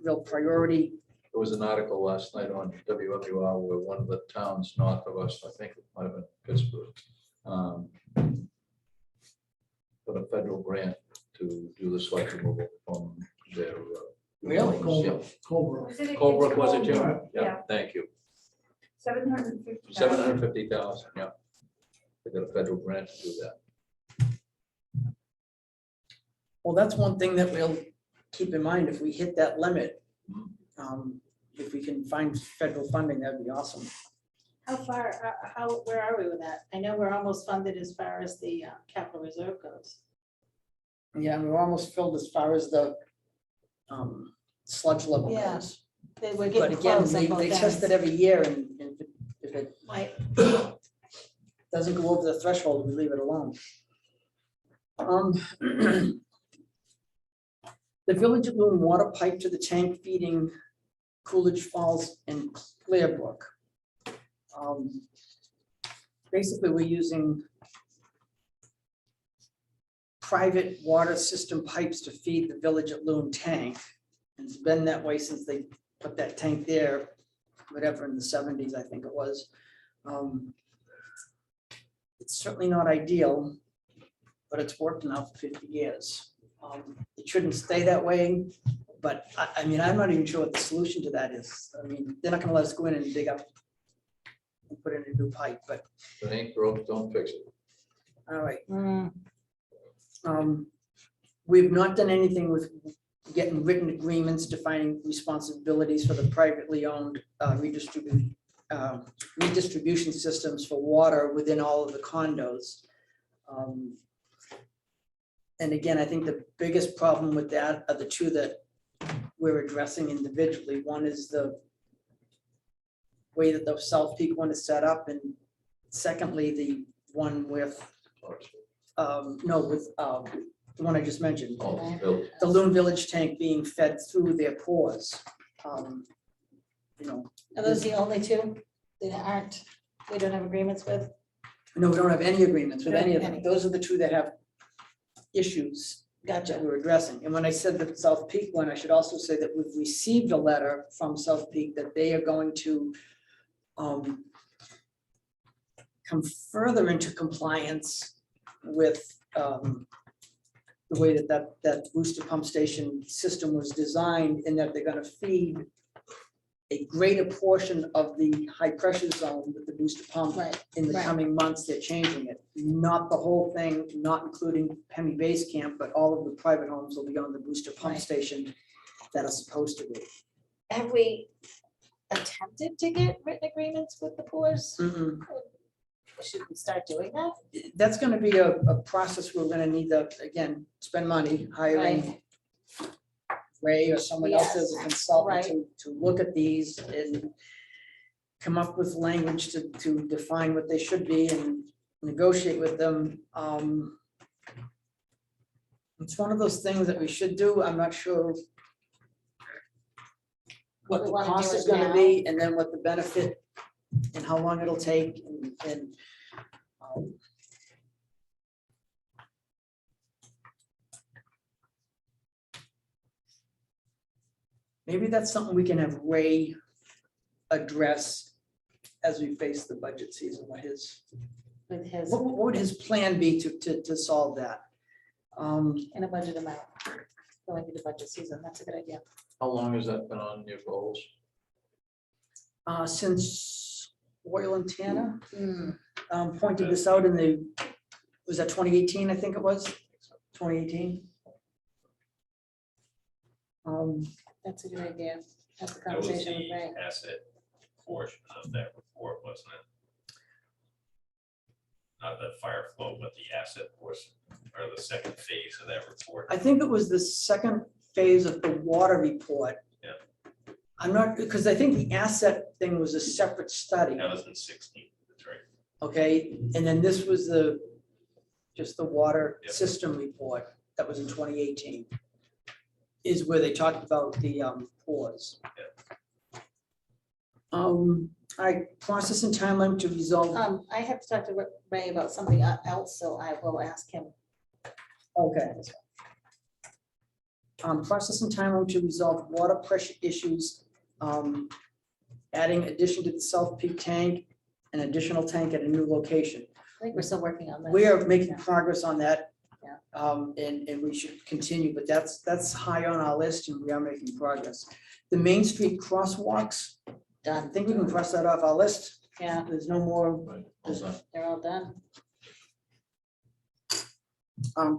real priority. There was an article last night on WWR where one of the towns north of us, I think it might have been Pittsburgh, got a federal grant to do the sludge removal from their. Really? Yeah. Cobra. Was it- Colebrook, was it, it's Jim? Colebrook, Yeah, thank you. 750,000. 750,000, yeah. They got a federal grant to do that. Well, that's one thing that we'll keep in mind if we hit that limit. If we can find federal funding, that'd be awesome. How far, where are we with that? I know we're almost funded as far as the capital reserve goes. Yeah, and we're almost filled as far as the sludge level Yeah. goes. We're But getting again, close on both they test it ends. every year, and if it Right. doesn't go over the threshold, we leave it alone. The Village of Loon water pipe to the tank feeding Coolidge Falls and Clearbrook. Basically, we're using private water system pipes to feed the Village at Loon tank. And it's been that way since they put that tank there, whatever, in the 70s, I think it was. It's certainly not ideal, but it's worked now for 50 years. It shouldn't stay that way, but I mean, I'm not even sure what the solution to that is. I mean, they're not gonna let us go in and dig up and put in a new pipe, but, If it ain't broke, don't fix it. all right. Mm, We've not done anything with getting written agreements defining responsibilities for the privately owned redistribution systems for water within all of the condos. And again, I think the biggest problem with that are the two that we're addressing individually. One is the way that the South Peak one is set up, and secondly, the one with, the one I just mentioned, Oh, Bill, the Loon Village tank being fed through their pores. Are those the only two that we don't have agreements with? No, we don't have any agreements with any of them. Any. Those are the two that have issues that Gotcha. we're addressing. And when I said the South Peak one, I should also say that we've received a letter from South Peak that they are going to come further into compliance with the way that booster pump station system was designed, in that they're gonna feed a greater portion of the high pressure zone with the booster pump. Right. In the Right. coming months, they're changing it, not the whole thing, not including Pemmy Base Camp, but all of the private homes will be on the booster pump Right. station that are supposed to be. Have we attempted to get written agreements with the pools? Should we start doing that? That's gonna be a process we're gonna need to, again, spend money hiring Ray or someone else as a Yes, consultant to look at these and come up with language to define what they should be and negotiate with them. It's one of those things that we should do. I'm not sure what We the wanna do cost is it gonna now. be, and then what the benefit and how long it'll take, and maybe that's something we can have Ray address as we face the budget season. What would his plan be to solve that? In a budget amount, going into budget season, that's a good idea. how long has that been on your goals? Since Royal and Tanner Hmm, pointed this out in the, was that 2018, I think it was, 2018? that's a good idea. Have the That was conversation with Ray. the asset portion of that report, wasn't it? Not the fire flow, but the asset portion, or the second phase of that report. I think it was the second phase of the water report. Yeah. I'm not, because I think the asset thing was a separate study, 2016, that's right. okay? And then this was just the water Yep. system report that was in 2018. Is where they talked about the pores. All right, process and timeline to resolve, I have to talk to Ray about something else, so I will ask him. okay. Process and timeline to resolve water pressure issues. Adding addition to the South Peak tank, an additional tank at a new location. I think we're still working on that. We are making progress on that. Yeah. And we should continue, but that's high on our list and we are making progress. The Main Street crosswalks, I Done. think we can cross that off our list. Yeah, There's no more Right, hold on. they're all done.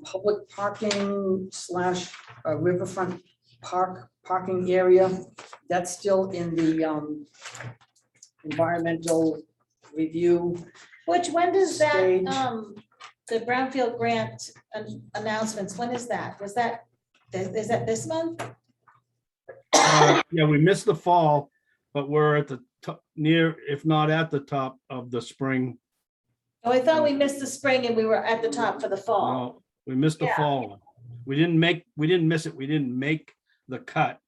public parking / riverfront parking area. That's still in the environmental review. Which, when does that, Stage. the Brownfield grant announcements, when is that? Was that, is that this month? Yeah, we missed the fall, but we're at the top, near, if not at the top of the spring. Oh, I thought we missed the spring and we were at the top for the fall. No, we missed the Yeah. fall. We didn't miss it. We didn't make the cut.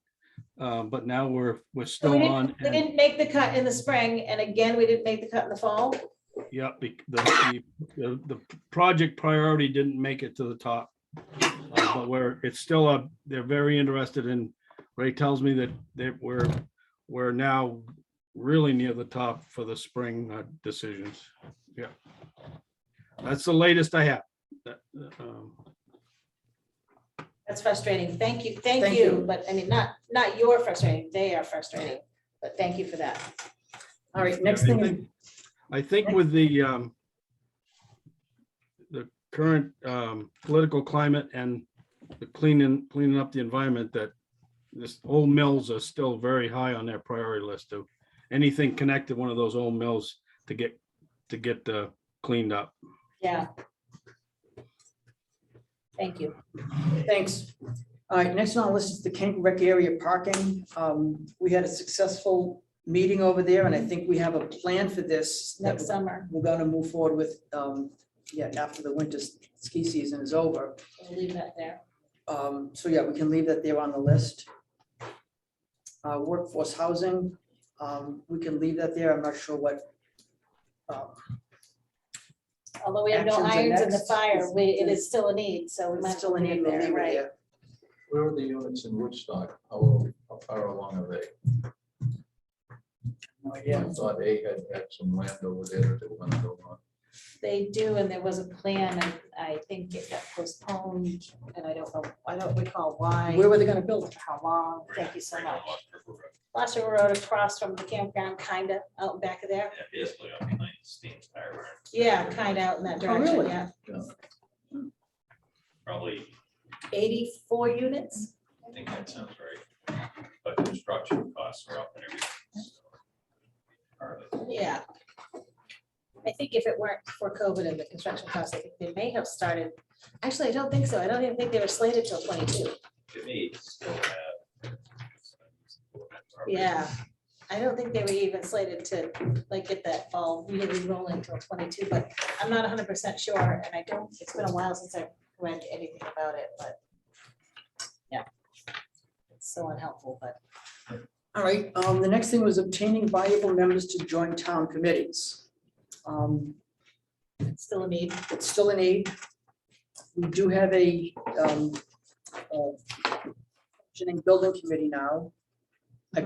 But now we're So still we on. didn't, we didn't make the cut in the spring, and again, we didn't make the cut in the fall. Yeah, the project priority didn't make it to the top. But it's still they're very interested in, Ray tells me that we're now really near the top for the spring decisions. Yeah. That's the latest I have. That's frustrating. Thank you, Thank thank you. you, but I mean, not your frustrating, they are frustrating, but thank you for that. All right, next thing is, I think with the current political climate and the cleaning up the environment, that this old mills are still very high on their priority list to anything connected one of those old mills to get cleaned up. Yeah. Thank you. thanks. All right, next on the list is the Kent Rec area parking. We had a successful meeting over there, and I think we have a plan for this. that Next summer, We're gonna move forward with, after the winter ski season is over. we'll leave that there. So yeah, we can leave that there on the list. Workforce housing, we can leave that there. I'm not sure what. Although we have no Actions are irons in the next. fire, it is still a need, so we might. It's still a need, leave we'll it leave it right? there. Where are the units in Woodstock? How far along are they? No I idea. thought A had some land over there that they were gonna go on. They do, and there was a plan, and I think it got postponed, and I don't recall why. Where were they gonna build? for how long. Thank you so Right much. on Lost River Road. Lost River Road across from the campground, kinda out back of there. Yeah, basically up behind Steam's Tire Barn. Yeah, kinda out in that Oh, direction, really? yeah. Probably, 84 units? I think that sounds right. But construction costs are up and everything. so part of it. Yeah. I think if it weren't for COVID and the construction costs, I think they may have started, actually, I don't think so. I don't even think they were slated till 22. It may still have. Yeah. I don't think they were even slated to like get that ball really rolling till 22, but I'm not 100% sure. And it's been a while since I've read anything about it, but yeah. It's so unhelpful, but All right, the next thing was obtaining viable members to join town committees. it's still a need. It's still a need. We do have a functioning building committee now. I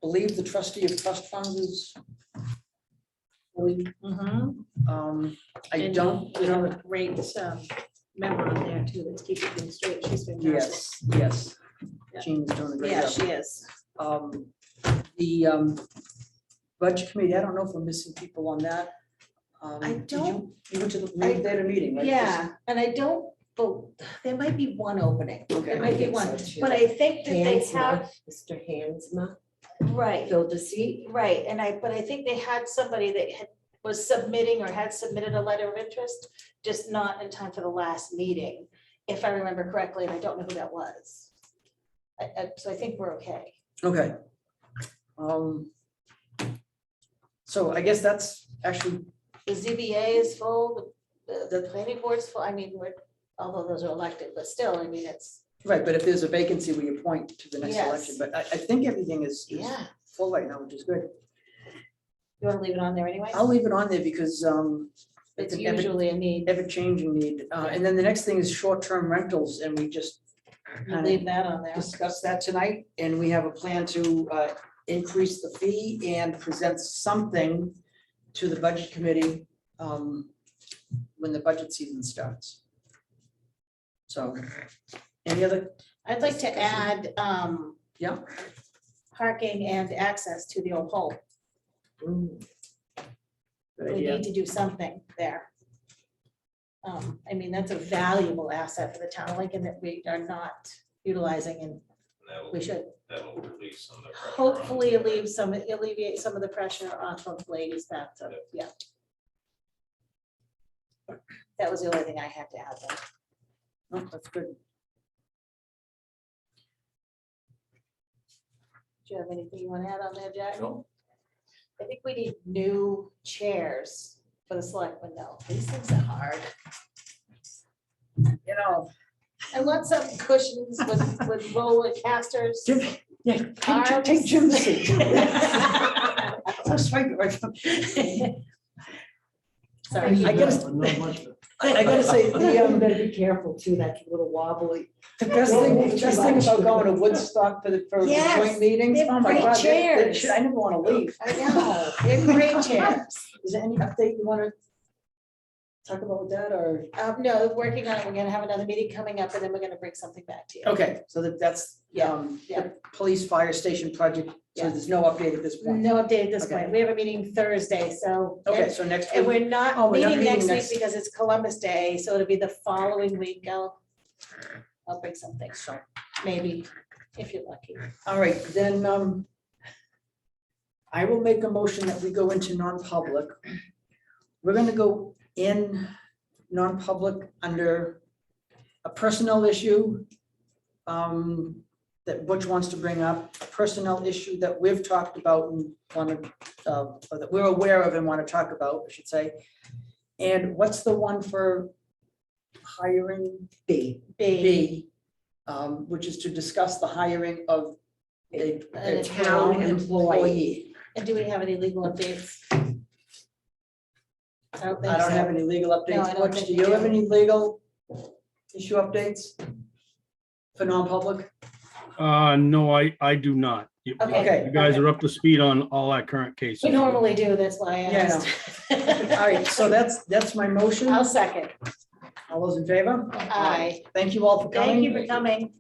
believe the trustee of trust funds is. I And don't, We have a great member on there too, that's keeping things straight. She's fantastic. yes. Yeah. Jean's doing a great Yeah, job. she is. The Budget committee, I don't know if we're missing people on that. I Did you- don't- You went to the, they had a meeting, right? Yeah, and I don't, there might be one opening. Okay. There might be one, but I think that they have, Mr. Hansma right, filled a seat. right, but I think they had somebody that was submitting or had submitted a letter of interest, just not in time for the last meeting, if I remember correctly, and I don't know who that was. So I think we're okay. Okay. So I guess that's actually, The ZBA is full, the planning board's full, I mean, although those are elected, but still, I mean, it's, right, but if there's a vacancy, we appoint to the next Yes. election, but I think everything is yeah. full right now, which is good. You want to leave it on there anyway? I'll leave it on there because It's an usually a need. ever-changing need. And then the next thing is short-term rentals, and we just You leave that on there. discussed that tonight, and we have a plan to increase the fee and present something to the budget committee when the budget season starts. So, any other, I'd like to add, yeah? parking and access to the old hole. Good We idea. need to do something there. I mean, that's a valuable asset for the town of Lincoln that we are not utilizing, and we should. That'll release some of the pressure. on- Hopefully alleviate some of the pressure off of ladies' bathtub, yeah. That was the only thing I had to add there. Oh, that's good. Do you have anything you want to add on there, Jack? No. I think we need new chairs for the selectmen though. These things are hard. You know, I want some cushions with roller casters. Jim, yeah, take Jim's seat. I'll swipe it right from. Sorry. I gotta- Not much. I gotta say, You better be careful too, that's a little wobbly. the best thing about going to Woodstock for the Yes, joint meetings, they have oh my great God, chairs. I never wanna leave. I know, they're great chairs. Is there any update you wanna talk about with that, or? No, working on it. We're gonna have another meeting coming up and then we're gonna bring something back to you. Okay, so that's, Yeah, the police fire station project, so Yeah. there's no update at this point. No update at this Okay. point. We have a meeting Thursday, so. Okay, so next And week, we're not Oh, we're not meeting next meeting week next- because it's Columbus Day, so it'll be the following week. I'll bring something, so, maybe, if you're lucky. all right, then, I will make a motion that we go into non-public. We're gonna go in non-public under a personnel issue that Butch wants to bring up, a personnel issue that we've talked about and wanted, or that we're aware of and want to talk about, I should say. And what's the one for hiring? B. B, which is to discuss the hiring of a town employee. And do we have any legal updates? I don't think I don't so. have any legal No, I updates. don't Butch, think do we you have do. any legal issue updates for non-public? No, I do not. You Okay. you guys are up to speed on all our current cases. We normally do, that's why I Yeah, I know. asked. All right, so that's my motion. I'll second. All those in favor? Aye. Thank you all for coming. Thank you for coming.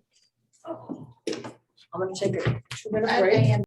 I'm gonna take a 2-minute I break. am